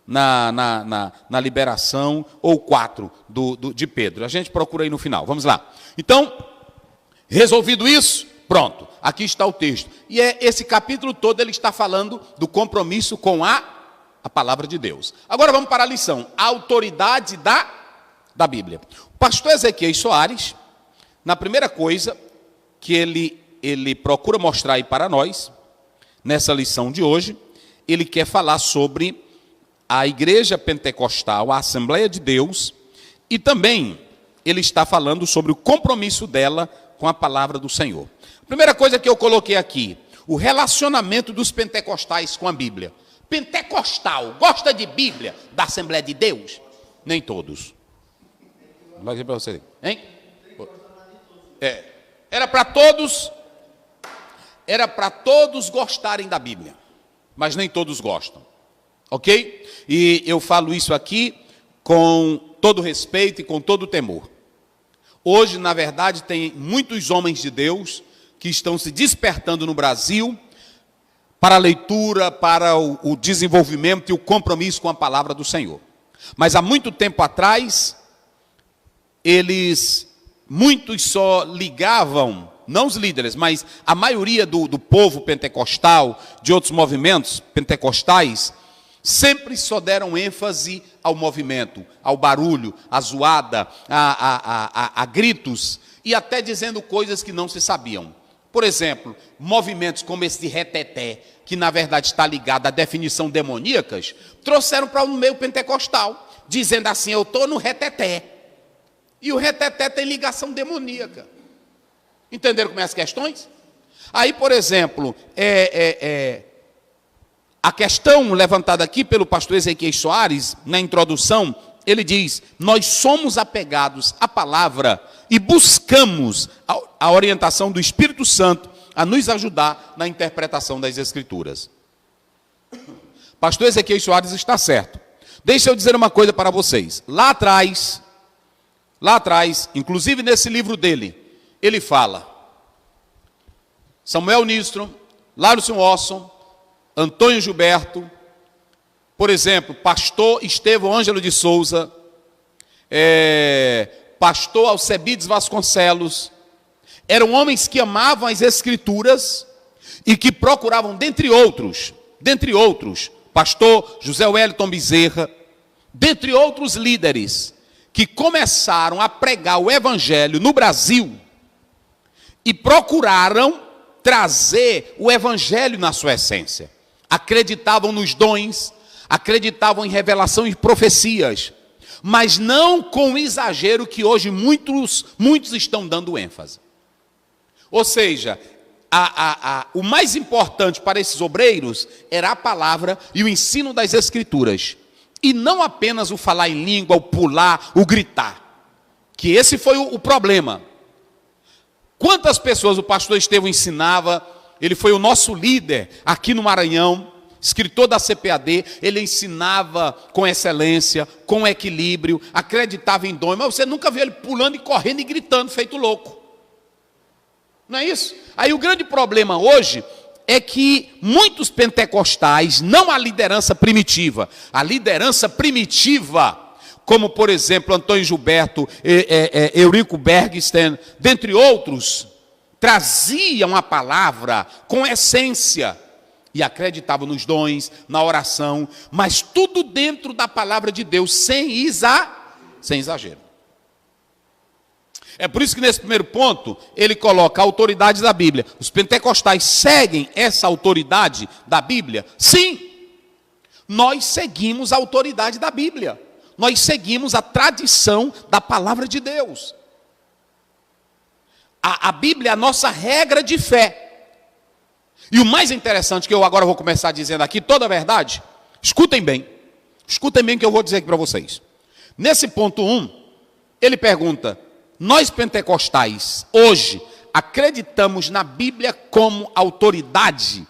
na liberação, ou o 4 de Pedro. A gente procura aí no final, vamos lá. Então, resolvido isso, pronto, aqui está o texto. E esse capítulo todo, ele está falando do compromisso com a palavra de Deus. Agora vamos para a lição, a autoridade da Bíblia. O pastor Ezequiel Soares, na primeira coisa que ele procura mostrar aí para nós, nessa lição de hoje, ele quer falar sobre a igreja pentecostal, a Assembleia de Deus, e também ele está falando sobre o compromisso dela com a palavra do Senhor. A primeira coisa que eu coloquei aqui, o relacionamento dos pentecostais com a Bíblia. Pentecostal gosta de Bíblia, da Assembleia de Deus? Nem todos. Vai dizer para você, hein? Era para todos gostarem da Bíblia, mas nem todos gostam, ok? E eu falo isso aqui com todo respeito e com todo temor. Hoje, na verdade, tem muitos homens de Deus que estão se despertando no Brasil para a leitura, para o desenvolvimento e o compromisso com a palavra do Senhor. Mas há muito tempo atrás, muitos só ligavam, não os líderes, mas a maioria do povo pentecostal, de outros movimentos pentecostais, sempre só deram ênfase ao movimento, ao barulho, à zoada, a gritos, e até dizendo coisas que não se sabiam. Por exemplo, movimentos como esse de reteté, que na verdade está ligada à definição demoníacas, trouxeram para o meio pentecostal, dizendo assim, eu estou no reteté. E o reteté tem ligação demoníaca. Entenderam como é as questões? Aí, por exemplo, a questão levantada aqui pelo pastor Ezequiel Soares, na introdução, ele diz, nós somos apegados à palavra e buscamos a orientação do Espírito Santo a nos ajudar na interpretação das Escrituras. Pastor Ezequiel Soares está certo. Deixa eu dizer uma coisa para vocês. Lá atrás, inclusive nesse livro dele, ele fala, Samuel Nistro, Lárcio Watson, Antônio Gilberto, por exemplo, pastor Estevão Ângelo de Souza, pastor Alcebiades Vasconcelos, eram homens que amavam as Escrituras e que procuravam, dentre outros, pastor José Wellington Bezerra, dentre outros líderes, que começaram a pregar o Evangelho no Brasil e procuraram trazer o Evangelho na sua essência. Acreditavam nos dons, acreditavam em revelação e profecias, mas não com o exagero que hoje muitos estão dando ênfase. Ou seja, o mais importante para esses obreiros era a palavra e o ensino das Escrituras. E não apenas o falar em língua, o pular, o gritar. Que esse foi o problema. Quantas pessoas o pastor Estevão ensinava, ele foi o nosso líder aqui no Maranhão, escritor da CPAD, ele ensinava com excelência, com equilíbrio, acreditava em dom, mas você nunca viu ele pulando e correndo e gritando, feito louco. Não é isso? Aí o grande problema hoje é que muitos pentecostais, não a liderança primitiva, como por exemplo Antônio Gilberto, Eurico Bergsten, dentre outros, traziam a palavra com essência e acreditavam nos dons, na oração, mas tudo dentro da palavra de Deus, sem exagero. É por isso que nesse primeiro ponto, ele coloca a autoridade da Bíblia. Os pentecostais seguem essa autoridade da Bíblia? Sim, nós seguimos a autoridade da Bíblia. Nós seguimos a tradição da palavra de Deus. A Bíblia é a nossa regra de fé. E o mais interessante, que eu agora vou começar dizendo aqui, toda a verdade, escutem bem o que eu vou dizer aqui para vocês. Nesse ponto 1, ele pergunta, nós pentecostais, hoje, acreditamos na Bíblia como autoridade,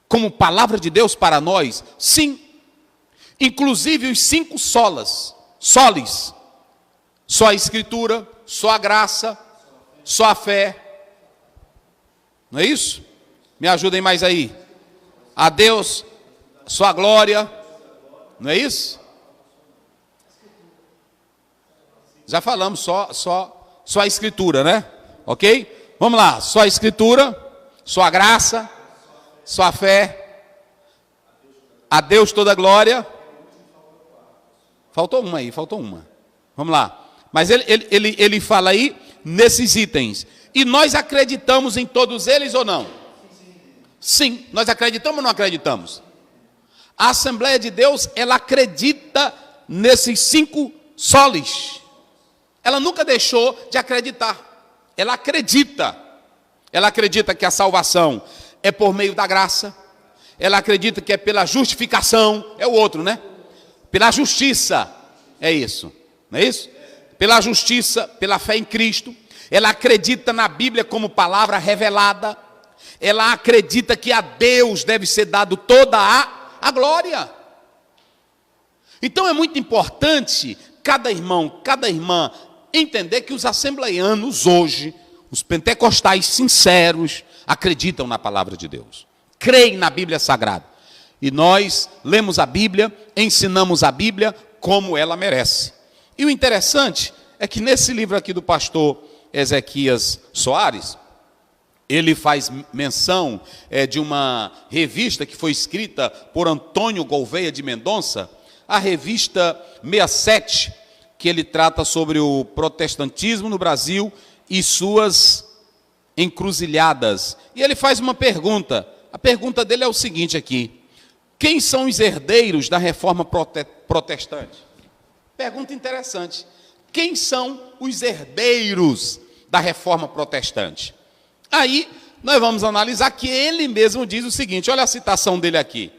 como palavra de Deus para nós? Sim. Inclusive os 5 solis, só a Escritura, só a graça, só a fé. Não é isso? Me ajudem mais aí. A Deus, só a glória. Não é isso? Já falamos só a Escritura, né? Ok? Vamos lá. Só a Escritura, só a graça, só a fé. A Deus toda a glória. Faltou uma. Vamos lá. Mas ele fala aí nesses itens. E nós acreditamos em todos eles ou não? Sim. Nós acreditamos ou não acreditamos? A Assembleia de Deus, ela acredita nesses 5 solis. Ela nunca deixou de acreditar. Ela acredita. Ela acredita que a salvação é por meio da graça. Ela acredita que é pela justificação. É o outro, né? Pela justiça. É isso. Não é isso? Pela justiça, pela fé em Cristo. Ela acredita na Bíblia como palavra revelada. Ela acredita que a Deus deve ser dado toda a glória. Então é muito importante cada irmão, cada irmã entender que os assembleianos hoje, os pentecostais sinceros, acreditam na palavra de Deus. Creem na Bíblia Sagrada. E nós lemos a Bíblia, ensinamos a Bíblia como ela merece. E o interessante é que nesse livro aqui do pastor Ezequiel Soares, ele faz menção de uma revista que foi escrita por Antônio Gouveia de Mendonça, a revista 67, que ele trata sobre o protestantismo no Brasil e suas encruzilhadas. E ele faz uma pergunta, a pergunta dele é o seguinte aqui: quem são os herdeiros da reforma protestante? Pergunta interessante. Quem são os herdeiros da reforma protestante? Aí nós vamos analisar que ele mesmo diz o seguinte, olha a citação dele aqui.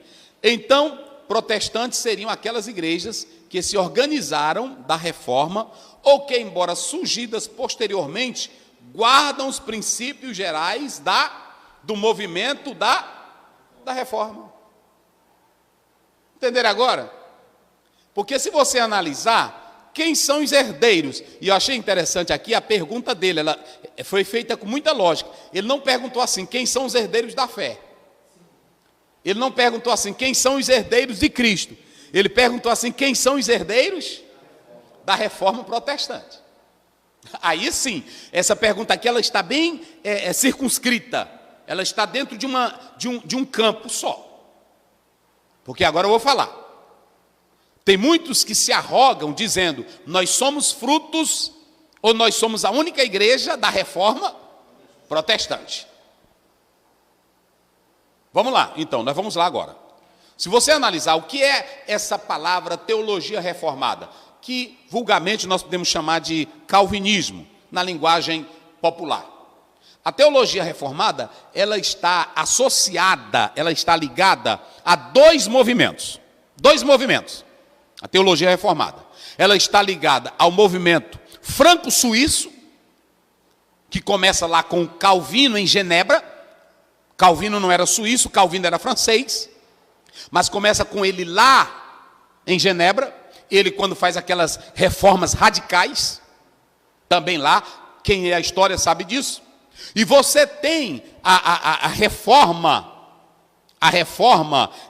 Então, protestantes seriam aquelas igrejas que se organizaram da reforma ou que, embora surgidas posteriormente, guardam os princípios gerais do movimento da reforma. Entenderam agora? Porque se você analisar, quem são os herdeiros? E eu achei interessante aqui a pergunta dele, ela foi feita com muita lógica. Ele não perguntou assim, quem são os herdeiros da fé? Ele não perguntou assim, quem são os herdeiros de Cristo? Ele perguntou assim, quem são os herdeiros da reforma protestante? Aí sim, essa pergunta aqui ela está bem circunscrita. Ela está dentro de um campo só. Porque agora eu vou falar. Tem muitos que se arrogam dizendo, nós somos frutos, ou nós somos a única igreja da reforma protestante. Vamos lá, então, nós vamos lá agora. Se você analisar o que é essa palavra teologia reformada, que vulgarmente nós podemos chamar de calvinismo, na linguagem popular. A teologia reformada, ela está associada, ela está ligada a dois movimentos. Dois movimentos. A teologia reformada. Ela está ligada ao movimento franco-suíço, que começa lá com Calvino em Genebra. Calvino não era suíço, Calvino era francês. Mas começa com ele lá em Genebra. Ele quando faz aquelas reformas radicais. Também lá, quem é a história sabe disso. E você tem a reforma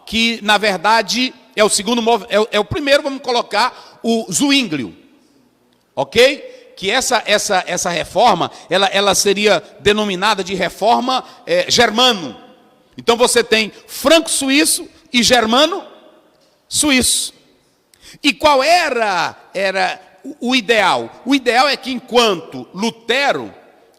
que, na verdade, é o segundo, é o primeiro, vamos colocar, o Zwinglio, ok? Que essa reforma, ela seria denominada de reforma germano. Então você tem franco-suíço e germano-suíço. E qual era o ideal? O ideal é que enquanto Lutero,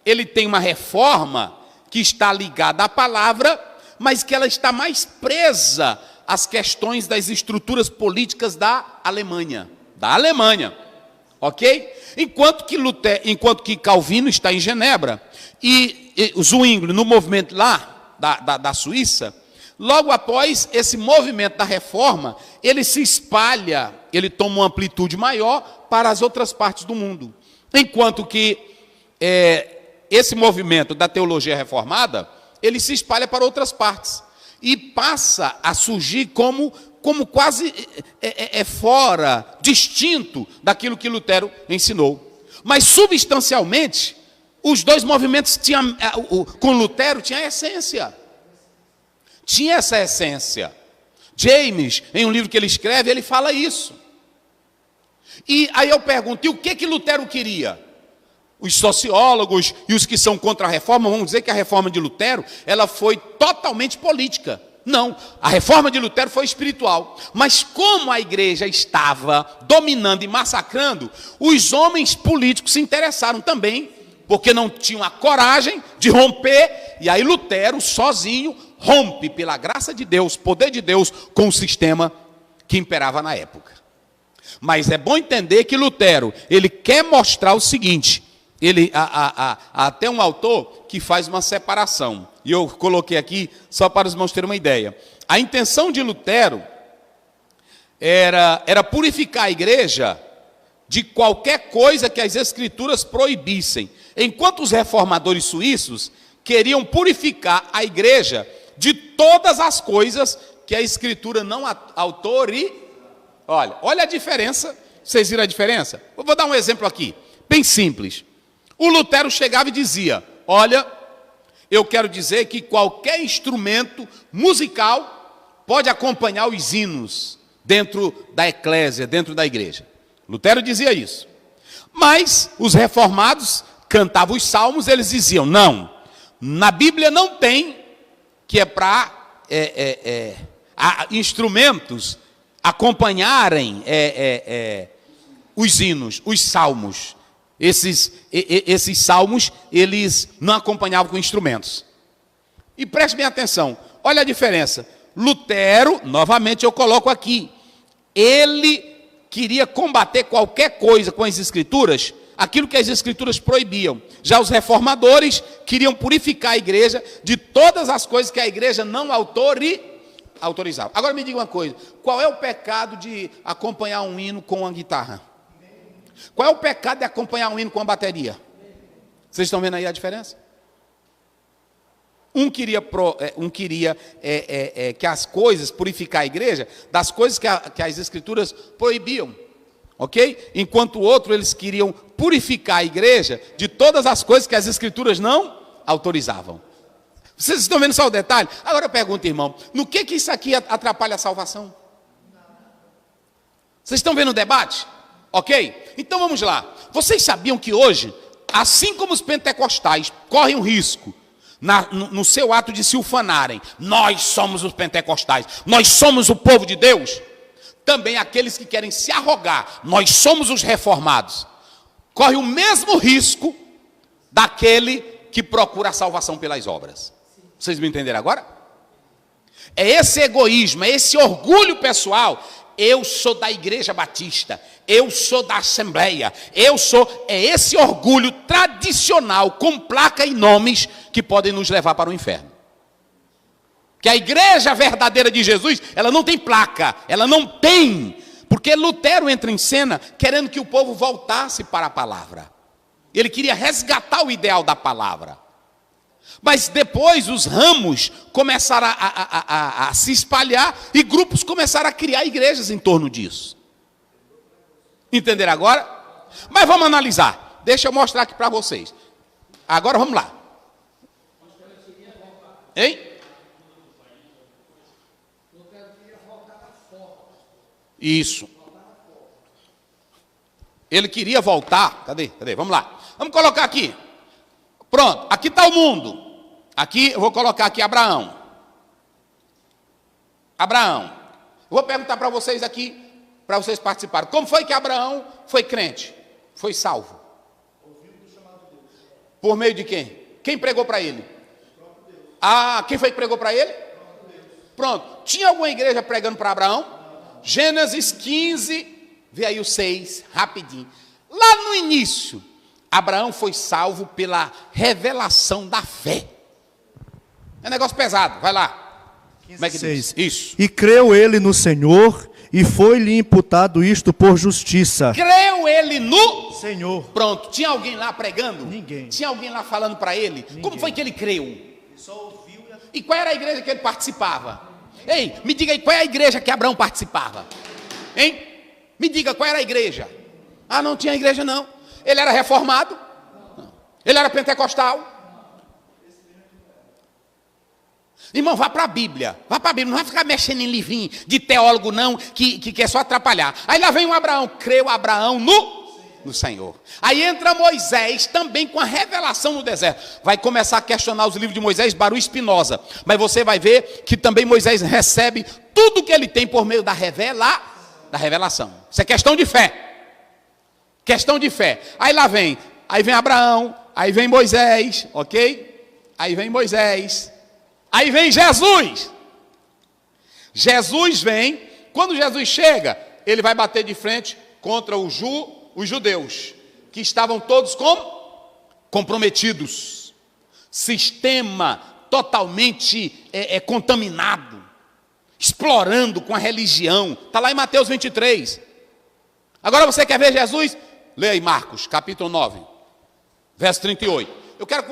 ele tem uma reforma que está ligada à palavra, mas que ela está mais presa às questões das estruturas políticas da Alemanha. Ok? Enquanto que Calvino está em Genebra, e o Zwinglio no movimento lá da Suíça, logo após esse movimento da reforma, ele se espalha, ele toma uma amplitude maior para as outras partes do mundo. Enquanto que esse movimento da teologia reformada, ele se espalha para outras partes. E passa a surgir como quase fora, distinto daquilo que Lutero ensinou. Mas substancialmente, os dois movimentos com Lutero tinha essência. Tinha essa essência. James, em um livro que ele escreve, ele fala isso. E aí eu pergunto, e o que Lutero queria? Os sociólogos e os que são contra a reforma vão dizer que a reforma de Lutero ela foi totalmente política. Não, a reforma de Lutero foi espiritual. Mas como a igreja estava dominando e massacrando, os homens políticos se interessaram também, porque não tinham a coragem de romper. E aí Lutero, sozinho, rompe pela graça de Deus, poder de Deus, com o sistema que imperava na época. Mas é bom entender que Lutero, ele quer mostrar o seguinte... Há até um autor que faz uma separação. E eu coloquei aqui só para os irmãos terem uma ideia. A intenção de Lutero era purificar a igreja de qualquer coisa que as escrituras proibissem. Enquanto os reformadores suíços queriam purificar a igreja de todas as coisas que a escritura não autoriza. Olha a diferença. Vocês viram a diferença? Eu vou dar um exemplo aqui, bem simples. O Lutero chegava e dizia, olha, eu quero dizer que qualquer instrumento musical pode acompanhar os hinos dentro da eclésia, dentro da igreja. Lutero dizia isso. Mas os reformados cantavam os salmos, eles diziam, não, na Bíblia não tem que é para instrumentos acompanharem os hinos, os salmos. Esses salmos, eles não acompanhavam com instrumentos. E preste bem atenção, olha a diferença. Lutero, novamente eu coloco aqui, ele queria combater qualquer coisa com as Escrituras, aquilo que as Escrituras proibiam. Já os reformadores queriam purificar a igreja de todas as coisas que a igreja não autorizava. Agora me diga uma coisa, qual é o pecado de acompanhar um hino com a guitarra? Qual é o pecado de acompanhar um hino com a bateria? Vocês estão vendo aí a diferença? Um queria que as coisas, purificar a igreja, das coisas que as Escrituras proibiam. Ok? Enquanto o outro, eles queriam purificar a igreja de todas as coisas que as Escrituras não autorizavam. Vocês estão vendo só o detalhe? Agora eu pergunto, irmão, no que isso aqui atrapalha a salvação? Vocês estão vendo o debate? Ok? Então vamos lá. Vocês sabiam que hoje, assim como os pentecostais correm um risco no seu ato de se ufanarem, nós somos os pentecostais, nós somos o povo de Deus, também aqueles que querem se arrogar, nós somos os reformados, corre o mesmo risco daquele que procura a salvação pelas obras. Vocês me entenderam agora? É esse egoísmo, é esse orgulho pessoal. Eu sou da Igreja Batista, eu sou da Assembleia, é esse orgulho tradicional com placa e nomes que podem nos levar para o inferno. Que a igreja verdadeira de Jesus, ela não tem placa, ela não tem, porque Lutero entra em cena querendo que o povo voltasse para a palavra. Ele queria resgatar o ideal da palavra. Mas depois os ramos começaram a se espalhar e grupos começaram a criar igrejas em torno disso. Entenderam agora? Mas vamos analisar. Deixa eu mostrar aqui para vocês. Agora vamos lá. Hein? Isso. Ele queria voltar. Cadê? Vamos lá. Vamos colocar aqui. Pronto, aqui está o mundo. Aqui, eu vou colocar aqui Abraão. Eu vou perguntar para vocês aqui, para vocês participarem. Como foi que Abraão foi crente? Foi salvo. Por meio de quem? Quem pregou para ele? Quem foi que pregou para ele? Pronto. Tinha alguma igreja pregando para Abraão? Gênesis 15, vê aí o 6, rapidinho. Lá no início, Abraão foi salvo pela revelação da fé. É um negócio pesado, vai lá. 15, como é que diz? Isso. E creu ele no Senhor, e foi-lhe imputado isto por justiça. Creu ele no Senhor. Pronto, tinha alguém lá pregando? Ninguém. Tinha alguém lá falando para ele? Ninguém. Como foi que ele creu? Ele só ouviu e qual era a igreja que ele participava? Ei, me diga aí, qual é a igreja que Abraão participava? Hein? Me diga, qual era a igreja? Não tinha igreja não. Ele era reformado? Não. Ele era pentecostal? Irmão, vá para a Bíblia, não vai ficar mexendo em livrinho de teólogo não, que quer só atrapalhar. Aí lá vem o Abraão, creu Abraão no Senhor. Aí entra Moisés também com a revelação no deserto. Vai começar a questionar os livros de Moisés, Baruch Spinoza. Mas você vai ver que também Moisés recebe tudo que ele tem por meio da revelação. Isso é questão de fé. Questão de fé. Aí vem Abraão, aí vem Moisés, ok? Aí vem Moisés. Aí vem Jesus. Jesus vem, quando Jesus chega, ele vai bater de frente contra os judeus, que estavam todos comprometidos. Sistema totalmente contaminado, explorando com a religião. Está lá em Mateus 23. Agora você quer ver Jesus? Leia aí Marcos, capítulo 9, verso 38. Eu quero que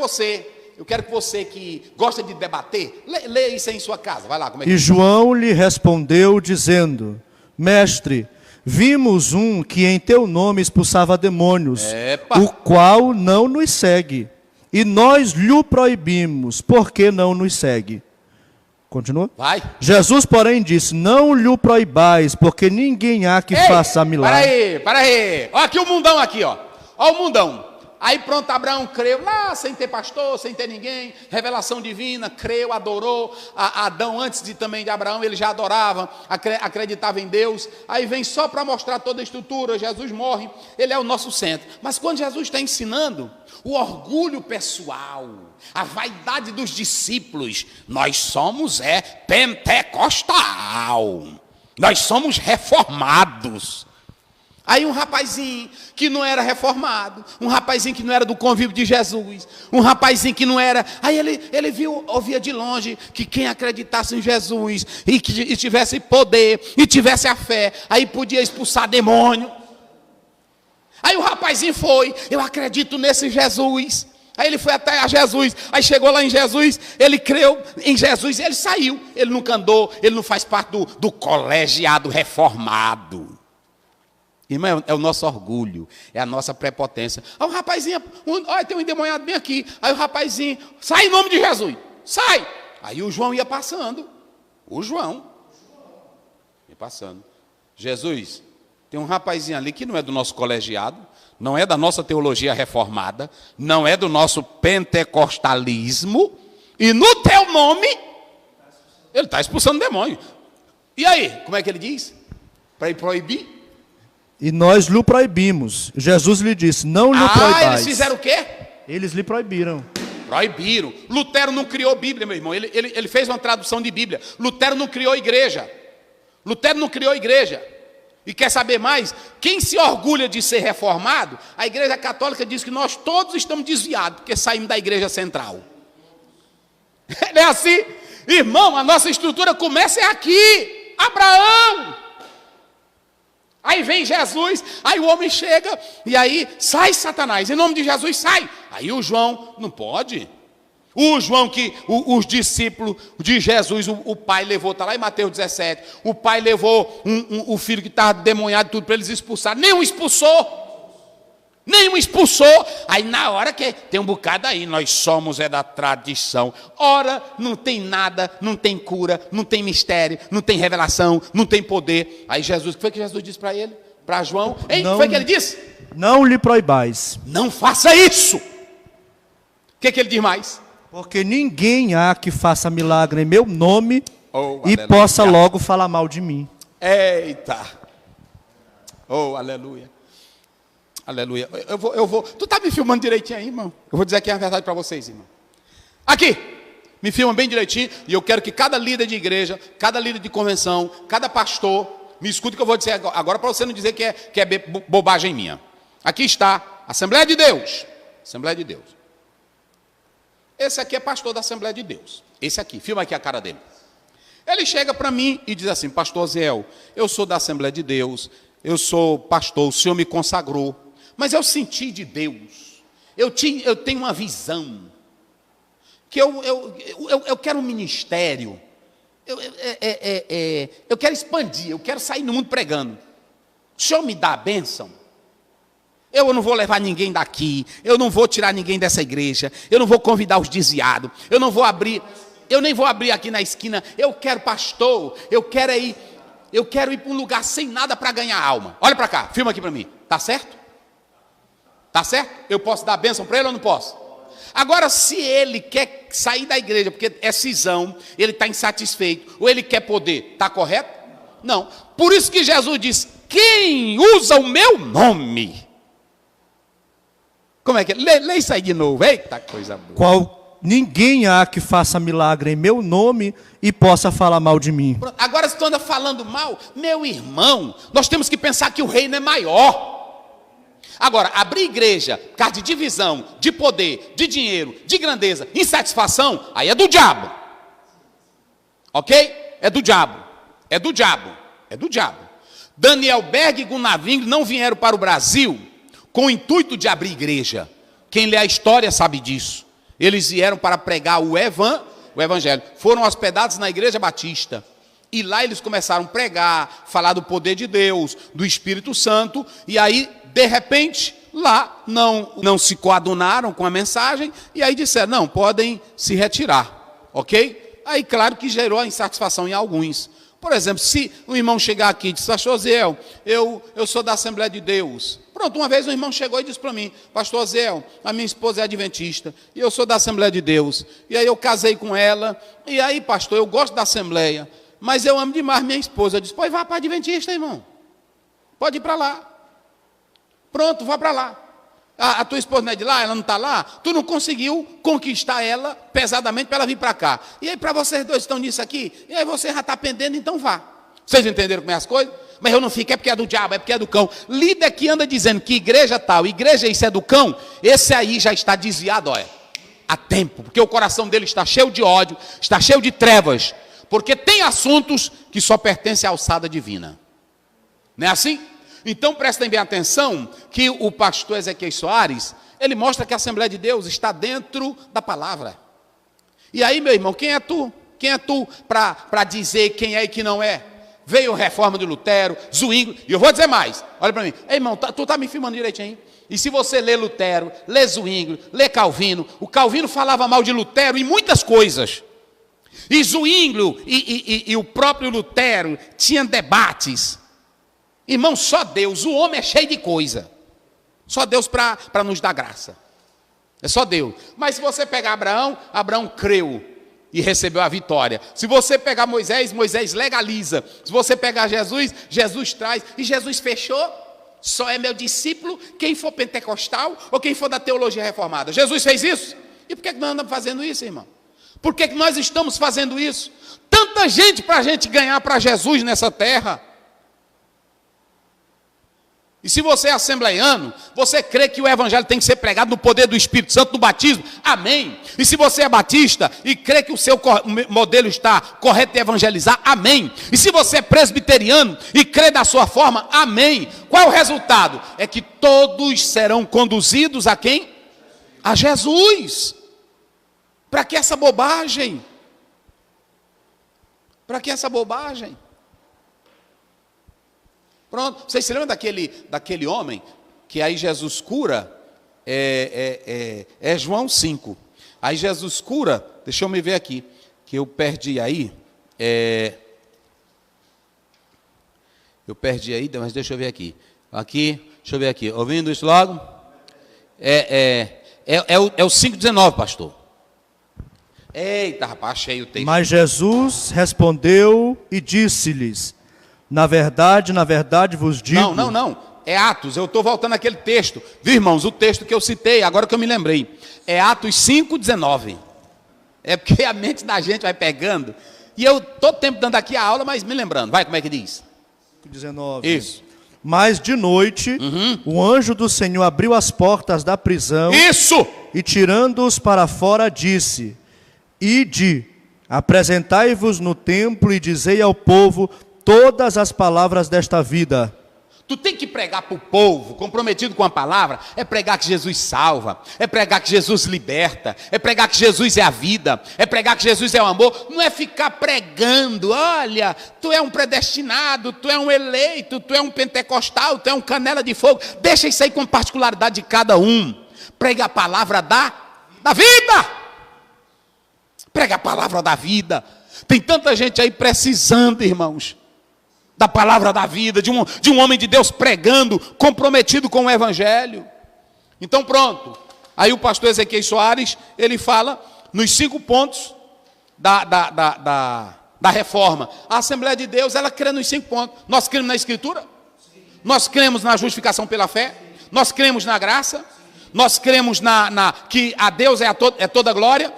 você que gosta de debater, leia isso aí em sua casa. Vai lá, como é que... E João lhe respondeu, dizendo: Mestre, vimos um que em teu nome expulsava demônios, o qual não nos segue. E nós lhe proibimos, porque não nos segue. Continua? Vai. Jesus, porém, disse: Não lhe proibais, porque ninguém há que faça milagre. Para aí. Olha aqui o mundão aqui, ó. Olha o mundão. Aí pronto, Abraão creu lá, sem ter pastor, sem ter ninguém, revelação divina, creu, adorou. Adão, antes também de Abraão, ele já adorava, acreditava em Deus. Aí vem só para mostrar toda a estrutura, Jesus morre, ele é o nosso centro. Mas quando Jesus está ensinando, o orgulho pessoal, a vaidade dos discípulos, nós somos pentecostal, nós somos reformados. Aí um rapazinho que não era reformado, um rapazinho que não era do convívio de Jesus, um rapazinho que não era... Aí ele ouvia de longe que quem acreditasse em Jesus e que tivesse poder e tivesse a fé, aí podia expulsar demônio. Aí o rapazinho foi, eu acredito nesse Jesus. Aí ele foi até a Jesus, aí chegou lá em Jesus, ele creu em Jesus e ele saiu. Ele nunca andou, ele não faz parte do colegiado reformado. Irmão, é o nosso orgulho, é a nossa prepotência. Aí o rapazinho, olha, tem um endemoniado bem aqui. Aí o rapazinho, sai em nome de Jesus, sai. Aí o João ia passando, ia passando. Jesus, tem um rapazinho ali que não é do nosso colegiado, não é da nossa teologia reformada, não é do nosso pentecostalismo, e no teu nome, ele está expulsando demônio. E aí, como é que ele diz? Para ir proibir? E nós lhe proibimos. Jesus lhe disse, não lhe proibais. Eles fizeram o quê? Eles lhe proibiram. Proibiram. Lutero não criou Bíblia, meu irmão. Ele fez uma tradução de Bíblia. Lutero não criou igreja. E quer saber mais? Quem se orgulha de ser reformado, a Igreja Católica diz que nós todos estamos desviados, porque saímos da Igreja Central. Não é assim? Irmão, a nossa estrutura começa aqui. Abraão. Aí vem Jesus, aí o homem chega, e aí, sai Satanás, em nome de Jesus, sai. Aí o João, não pode. O João que, os discípulos de Jesus, o pai levou, está lá em Mateus 17, o pai levou o filho que estava demoniado, tudo para eles expulsar, nenhum expulsou. Aí na hora que tem um bocado aí, nós somos da tradição. Ora, não tem nada, não tem cura, não tem mistério, não tem revelação, não tem poder. Aí Jesus, o que foi que Jesus disse para ele? Para João? Hein? O que foi que ele disse? Não lhe proibais. Não faça isso. O que ele diz mais? Porque ninguém há que faça milagre em meu nome e aleluia. possa logo falar mal de mim. Eita. Oh, aleluia. Aleluia. Eu vou. Tu tá me filmando direitinho aí, irmão? Eu vou dizer aqui a verdade para vocês, irmão. Aqui. Me filma bem direitinho. E eu quero que cada líder de igreja, cada líder de convenção, cada pastor, me escute o que eu vou dizer agora para você não dizer que é bobagem minha. Aqui está. Assembleia de Deus. Assembleia de Deus. Esse aqui é pastor da Assembleia de Deus. Esse aqui. Filma aqui a cara dele. Ele chega para mim e diz assim, pastor Zéu, eu sou da Assembleia de Deus. Eu sou pastor, o Senhor me consagrou. Mas eu senti de Deus, eu tenho uma visão, que eu quero um ministério, eu quero expandir, eu quero sair no mundo pregando. O Senhor me dá a bênção? Eu não vou levar ninguém daqui, eu não vou tirar ninguém dessa igreja, eu não vou convidar os desviados, eu nem vou abrir aqui na esquina, eu quero pastor, eu quero ir para um lugar sem nada para ganhar alma. Olha para cá, filma aqui para mim, tá certo? Tá certo? Eu posso dar bênção para ele ou não posso? Agora, se ele quer sair da igreja, porque é cisão, ele está insatisfeito, ou ele quer poder, está correto? Não. Por isso que Jesus diz, quem usa o meu nome? Como é que é? Lê isso aí de novo. Eita, coisa boa. Ninguém há que faça milagre em meu nome e possa falar mal de mim. Agora, se tu anda falando mal, meu irmão, nós temos que pensar que o reino é maior. Agora, abrir igreja, por causa de divisão, de poder, de dinheiro, de grandeza, insatisfação, aí é do diabo. Ok? É do diabo. Daniel Berg e Gunnar Wingre não vieram para o Brasil com o intuito de abrir igreja. Quem lê a história sabe disso. Eles vieram para pregar o evangelho. Foram hospedados na Igreja Batista. E lá eles começaram a pregar, falar do poder de Deus, do Espírito Santo. E aí, de repente, lá não se coadunaram com a mensagem. E aí disseram, não, podem se retirar. Ok? Aí, claro que gerou a insatisfação em alguns. Por exemplo, se um irmão chegar aqui e dizer, pastor Zéu, eu sou da Assembleia de Deus. Pronto, uma vez um irmão chegou e disse para mim, pastor Zéu, a minha esposa é adventista, e eu sou da Assembleia de Deus. E aí eu casei com ela, e aí, pastor, eu gosto da Assembleia, mas eu amo demais minha esposa. Eu disse, pois vá para a adventista, irmão. Pode ir para lá. Pronto, vá para lá. A tua esposa não é de lá, ela não está lá, tu não conseguiu conquistar ela pesadamente para ela vir para cá. E aí para vocês dois estão nisso aqui, e aí você já está pendendo, então vá. Vocês entenderam como é as coisas? Mas eu não fico, é porque é do diabo, é porque é do cão. Líder que anda dizendo que igreja tal, igreja isso é do cão, esse aí já está desviado, olha, há tempo, porque o coração dele está cheio de ódio, está cheio de trevas, porque tem assuntos que só pertencem à alçada divina. Não é assim? Então prestem bem atenção que o pastor Ezequiel Soares, ele mostra que a Assembleia de Deus está dentro da palavra. E aí, meu irmão, quem é tu? Quem é tu para dizer quem é e quem não é? Veio a reforma de Lutero, Zwinglio, e eu vou dizer mais, olha para mim, ei, irmão, tu está me filmando direitinho? E se você lê Lutero, lê Zwinglio, lê Calvino, o Calvino falava mal de Lutero em muitas coisas. E Zwinglio e o próprio Lutero tinham debates. Irmão, só Deus, o homem é cheio de coisa. Só Deus para nos dar graça. É só Deus. Mas se você pegar Abraão, Abraão creu e recebeu a vitória. Se você pegar Moisés, Moisés legaliza. Se você pegar Jesus, Jesus traz. E Jesus fechou. Só é meu discípulo quem for pentecostal ou quem for da teologia reformada. Jesus fez isso. E por que nós andamos fazendo isso, irmão? Por que nós estamos fazendo isso? Tanta gente para a gente ganhar para Jesus nessa terra. E se você é assembleiano, você crê que o evangelho tem que ser pregado no poder do Espírito Santo, no batismo? Amém. E se você é batista e crê que o seu modelo está correto de evangelizar? Amém. E se você é presbiteriano e crê da sua forma? Amém. Qual é o resultado? É que todos serão conduzidos a quem? A Jesus. Para que essa bobagem? Para que essa bobagem? Pronto, vocês se lembram daquele homem que aí Jesus cura? É João 5. Aí Jesus cura, deixa eu me ver aqui, que eu perdi aí. Eu perdi aí, mas deixa eu ver aqui. Deixa eu ver aqui. Ouvindo isso logo? É o 5,19, pastor. Eita, rapaz, achei o texto. Mas Jesus respondeu e disse-lhes: na verdade vos digo... Não. É Atos, eu estou voltando àquele texto. Viu, irmãos, o texto que eu citei, agora que eu me lembrei. É Atos 5,19. É porque a mente da gente vai pegando. E eu todo tempo dando aqui a aula, mas me lembrando. Vai, como é que diz? 19. Isso. Mas de noite, o anjo do Senhor abriu as portas da prisão. Isso! E tirando-os para fora, disse: ide, apresentai-vos no templo e dizei ao povo todas as palavras desta vida. Tu tem que pregar para o povo, comprometido com a palavra, é pregar que Jesus salva, é pregar que Jesus liberta, é pregar que Jesus é a vida, é pregar que Jesus é o amor, não é ficar pregando, olha, tu é um predestinado, tu é um eleito, tu é um pentecostal, tu é um canela de fogo, deixa isso aí com a particularidade de cada um, prega a palavra da vida, prega a palavra da vida, tem tanta gente aí precisando, irmãos, da palavra da vida, de um homem de Deus pregando, comprometido com o evangelho. Então pronto, aí o pastor Ezequiel Soares, ele fala nos 5 pontos da reforma. A Assembleia de Deus, ela crê nos 5 pontos. Nós cremos na Escritura, nós cremos na justificação pela fé, nós cremos na graça, nós cremos que a Deus é toda glória.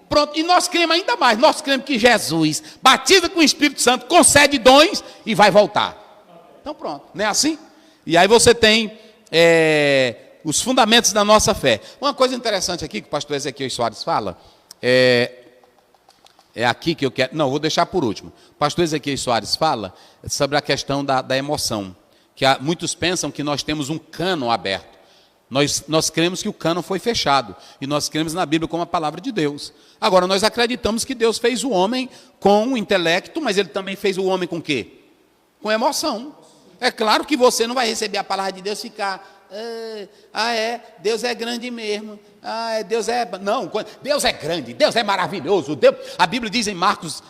Pronto, e nós cremos ainda mais, nós cremos que Jesus batiza com o Espírito Santo, concede dons e vai voltar. Então pronto, não é assim? E aí você tem os fundamentos da nossa fé. Uma coisa interessante aqui que o pastor Ezequiel Soares fala, é aqui que eu quero, não, vou deixar por último. O pastor Ezequiel Soares fala sobre a questão da emoção, que muitos pensam que nós temos um cânon aberto. Nós cremos que o cânon foi fechado, e nós cremos na Bíblia como a palavra de Deus. Agora, nós acreditamos que Deus fez o homem com o intelecto, mas Ele também fez o homem com o quê? Com emoção. É claro que você não vai receber a palavra de Deus e ficar Deus é grande mesmo. Deus é... Não, Deus é grande, Deus é maravilhoso. Deus... A Bíblia diz em Marcos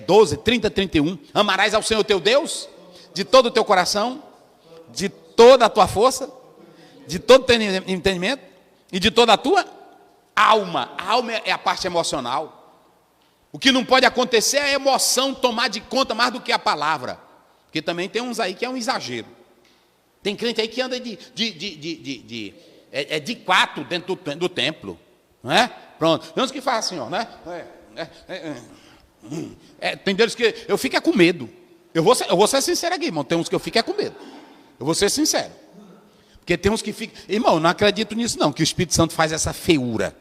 12, 30, 31, amarás ao Senhor teu Deus de todo o teu coração, de toda a tua força, de todo o teu entendimento e de toda a tua alma. A alma é a parte emocional. O que não pode acontecer é a emoção tomar de conta mais do que a palavra. Porque também tem uns aí que é um exagero. Tem crente aí que anda de 4 dentro do templo. Não é? Pronto. Tem uns que fazem assim, ó, né? Tem deles que eu fico com medo. Eu vou ser sincero aqui, irmão. Tem uns que eu fico com medo. Eu vou ser sincero. Porque tem uns que ficam... Irmão, eu não acredito nisso não, que o Espírito Santo faz essa feiura.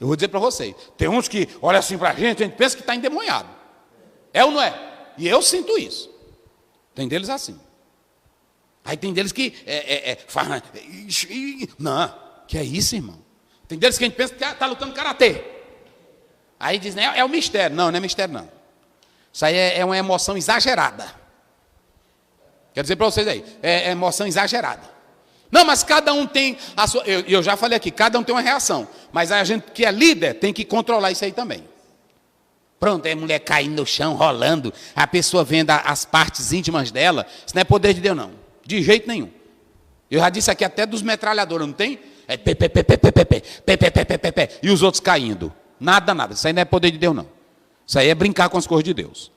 Eu vou dizer para vocês. Tem uns que olham assim para a gente pensa que está endemoniado. É ou não é? E eu sinto isso. Tem deles assim. Aí tem deles que não, que é isso, irmão? Tem deles que a gente pensa que está lutando karatê. Aí diz, né, é o mistério. Não é mistério, não. Isso aí é uma emoção exagerada. Quer dizer para vocês aí, é emoção exagerada. Não, mas cada um tem a sua... Eu já falei aqui, cada um tem uma reação. Mas a gente que é líder tem que controlar isso aí também. Pronto, é mulher caindo no chão, rolando, a pessoa vendo as partes íntimas dela. Isso não é poder de Deus, não. De jeito nenhum. Eu já disse aqui até dos metralhadores, não tem? É pé, e os outros caindo. Nada. Isso aí não é poder de Deus, não. Isso aí é brincar com as coisas de Deus.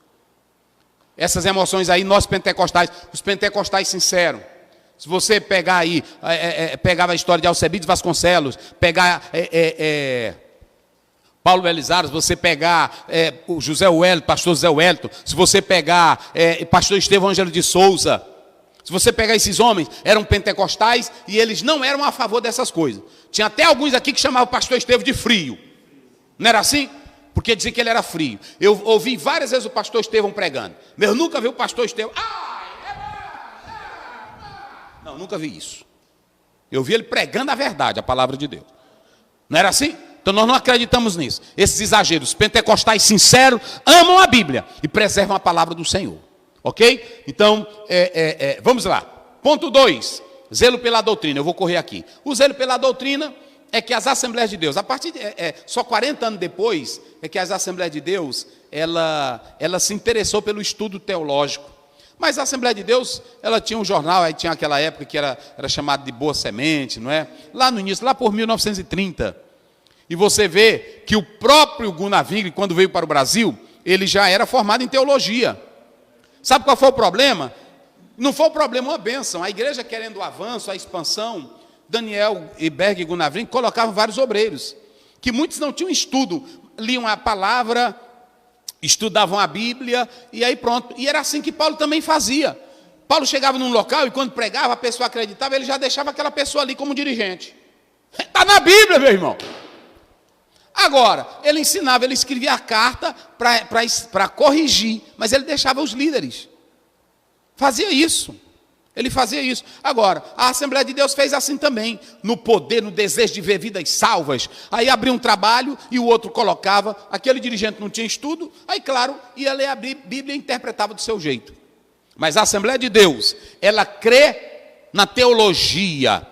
Essas emoções aí, nós pentecostais, os pentecostais sinceros. Se você pegar aí, pegava a história de Alcebiades Vasconcelos, pegar Paulo Belizares, você pegar o José Wellington, pastor José Wellington, se você pegar pastor Estevão Ângelo de Souza, se você pegar esses homens, eram pentecostais e eles não eram a favor dessas coisas. Tinha até alguns aqui que chamavam o pastor Estevão de frio. Não era assim? Porque dizia que ele era frio. Eu ouvi várias vezes o pastor Estevão pregando. Mas eu nunca vi o pastor Estevão... Não, nunca vi isso. Eu vi ele pregando a verdade, a palavra de Deus. Não era assim? Então nós não acreditamos nisso. Esses exageros, pentecostais sinceros, amam a Bíblia e preservam a palavra do Senhor. Ok? Então, vamos lá. Ponto 2, zelo pela doutrina. Eu vou correr aqui. O zelo pela doutrina é que as Assembleias de Deus, a partir de só 40 anos depois, é que as Assembleias de Deus, ela se interessou pelo estudo teológico. Mas a Assembleia de Deus, ela tinha um jornal, aí tinha aquela época que era chamado de Boa Semente, não é? Lá no início, lá por 1930. E você vê que o próprio Gunnar Wingre, quando veio para o Brasil, ele já era formado em teologia. Sabe qual foi o problema? Não foi o problema, uma bênção. A igreja querendo o avanço, a expansão, Daniel Berg e Gunnar Wingre colocavam vários obreiros, que muitos não tinham estudo, liam a palavra, estudavam a Bíblia, e aí pronto. E era assim que Paulo também fazia. Paulo chegava num local e quando pregava, a pessoa acreditava, ele já deixava aquela pessoa ali como dirigente. Está na Bíblia, meu irmão. Agora, ele ensinava, ele escrevia a carta para corrigir, mas ele deixava os líderes. Fazia isso. Ele fazia isso. Agora, a Assembleia de Deus fez assim também, no poder, no desejo de ver vidas salvas. Aí abria um trabalho e o outro colocava, aquele dirigente não tinha estudo, aí claro, ia ler a Bíblia e interpretava do seu jeito. Mas a Assembleia de Deus, ela crê na teologia,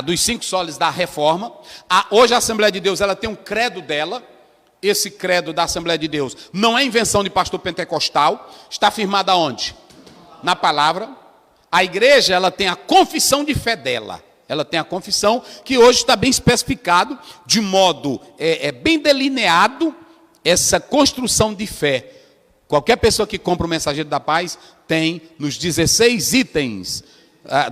dos 5 solas da reforma. Hoje a Assembleia de Deus, ela tem um credo dela. Esse credo da Assembleia de Deus não é invenção de pastor pentecostal, está firmada onde? Na palavra. A igreja, ela tem a confissão de fé dela. Ela tem a confissão que hoje está bem especificado, de modo bem delineado, essa construção de fé. Qualquer pessoa que compra o Mensageiro da Paz tem nos 16 itens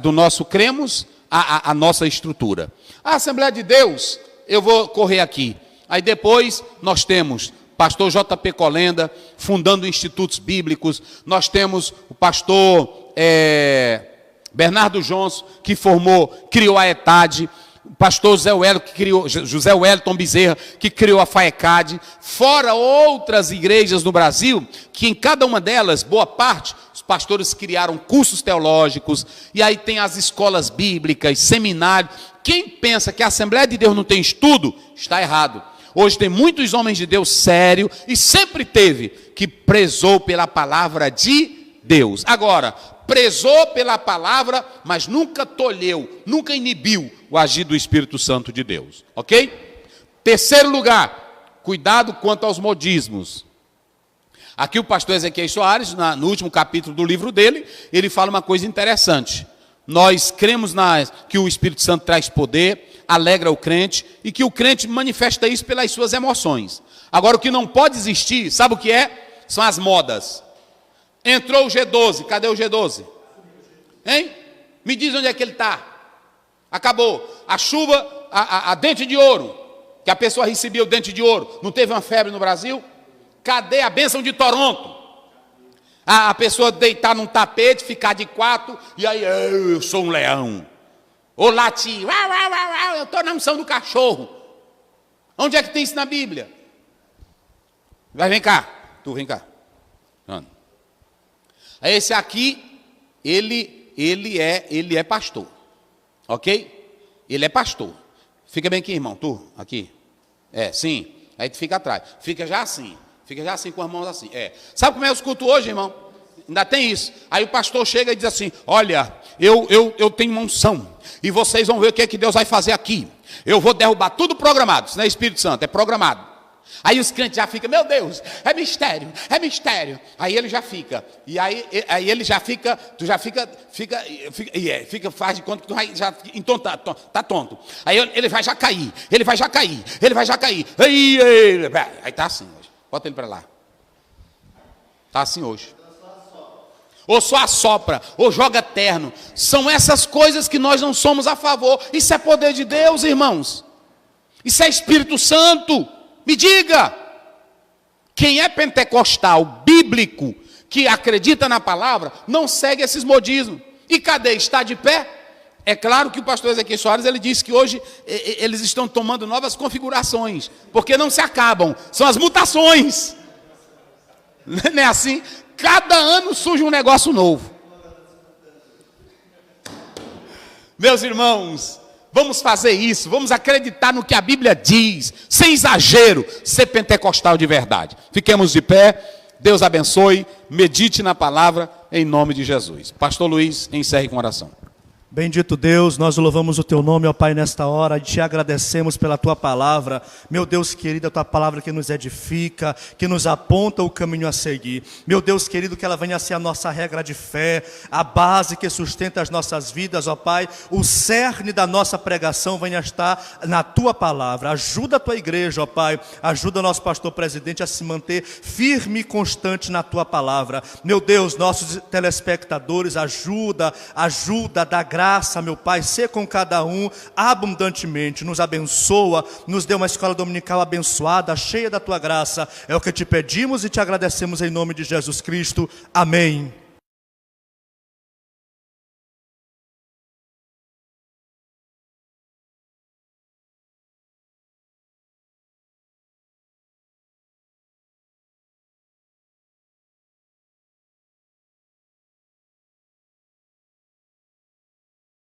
do nosso cremos a nossa estrutura. A Assembleia de Deus, eu vou correr aqui. Aí depois nós temos pastor J.P. Colenda, fundando institutos bíblicos. Nós temos o pastor Bernardo Johnson, que criou a ETAD. O pastor José Wellington Bezerra, que criou a FAECAD. Fora outras igrejas no Brasil, que em cada uma delas, boa parte, os pastores criaram cursos teológicos. E aí tem as escolas bíblicas, seminários. Quem pensa que a Assembleia de Deus não tem estudo, está errado. Hoje tem muitos homens de Deus sérios, e sempre teve, que prezou pela palavra de Deus. Agora, prezou pela palavra, mas nunca tolheu, nunca inibiu o agir do Espírito Santo de Deus. Ok? Terceiro lugar, cuidado quanto aos modismos. Aqui o pastor Ezequiel Soares, no último capítulo do livro dele, ele fala uma coisa interessante. Nós cremos que o Espírito Santo traz poder, alegra o crente, e que o crente manifesta isso pelas suas emoções. Agora, o que não pode existir, sabe o que é? São as modas. Entrou o G12, cadê o G12? Hein? Me diz onde é que ele está. Acabou. A chuva, a dente de ouro, que a pessoa recebia o dente de ouro, não teve uma febre no Brasil? Cadê a bênção de Toronto? A pessoa deitar num tapete, ficar de quatro, e aí, eu sou um leão. Ou latir, eu estou na unção do cachorro. Onde é que tem isso na Bíblia? Vem cá, tu vem cá. Esse aqui, ele é pastor, ok? Ele é pastor. Fica bem aqui, irmão, tu, aqui. Sim, aí tu fica atrás. Fica já assim com as mãos assim. Sabe como é os cultos hoje, irmão? Ainda tem isso. Aí o pastor chega e diz assim, olha, eu tenho uma unção, e vocês vão ver o que é que Deus vai fazer aqui. Eu vou derrubar tudo programado. Isso não é Espírito Santo, é programado. Aí os crentes já ficam, meu Deus, é mistério. Aí ele já fica. E aí ele já fica, tu já fica, faz de conta que tu vai já tá tonto. Aí ele vai já cair. Aí tá assim hoje. Bota ele para lá. Tá assim hoje. Ou só assopra, ou joga terno. São essas coisas que nós não somos a favor. Isso é poder de Deus, irmãos. Isso é Espírito Santo. Me diga, quem é pentecostal, bíblico, que acredita na palavra, não segue esses modismos. E cadê? Está de pé? É claro que o pastor Ezequiel Soares, ele disse que hoje eles estão tomando novas configurações, porque não se acabam, são as mutações. Não é assim? Cada ano surge um negócio novo. Meus irmãos, vamos fazer isso, vamos acreditar no que a Bíblia diz, sem exagero, ser pentecostal de verdade. Fiquemos de pé, Deus abençoe, medite na palavra, em nome de Jesus. Pastor Luiz, encerre com oração. Bendito Deus, nós louvamos o Teu nome, ó Pai, nesta hora, e Te agradecemos pela Tua palavra. Meu Deus querido, a Tua palavra que nos edifica, que nos aponta o caminho a seguir. Meu Deus querido, que ela venha a ser a nossa regra de fé, a base que sustenta as nossas vidas, ó Pai. O cerne da nossa pregação venha a estar na Tua palavra. Ajuda a Tua igreja, ó Pai, ajuda o nosso pastor presidente a se manter firme e constante na Tua palavra. Meu Deus, nossos telespectadores, ajuda, dá graça, meu Pai, ser com cada um abundantemente, nos abençoa, nos dê uma escola dominical abençoada, cheia da Tua graça, é o que te pedimos e te agradecemos em nome de Jesus Cristo, amém.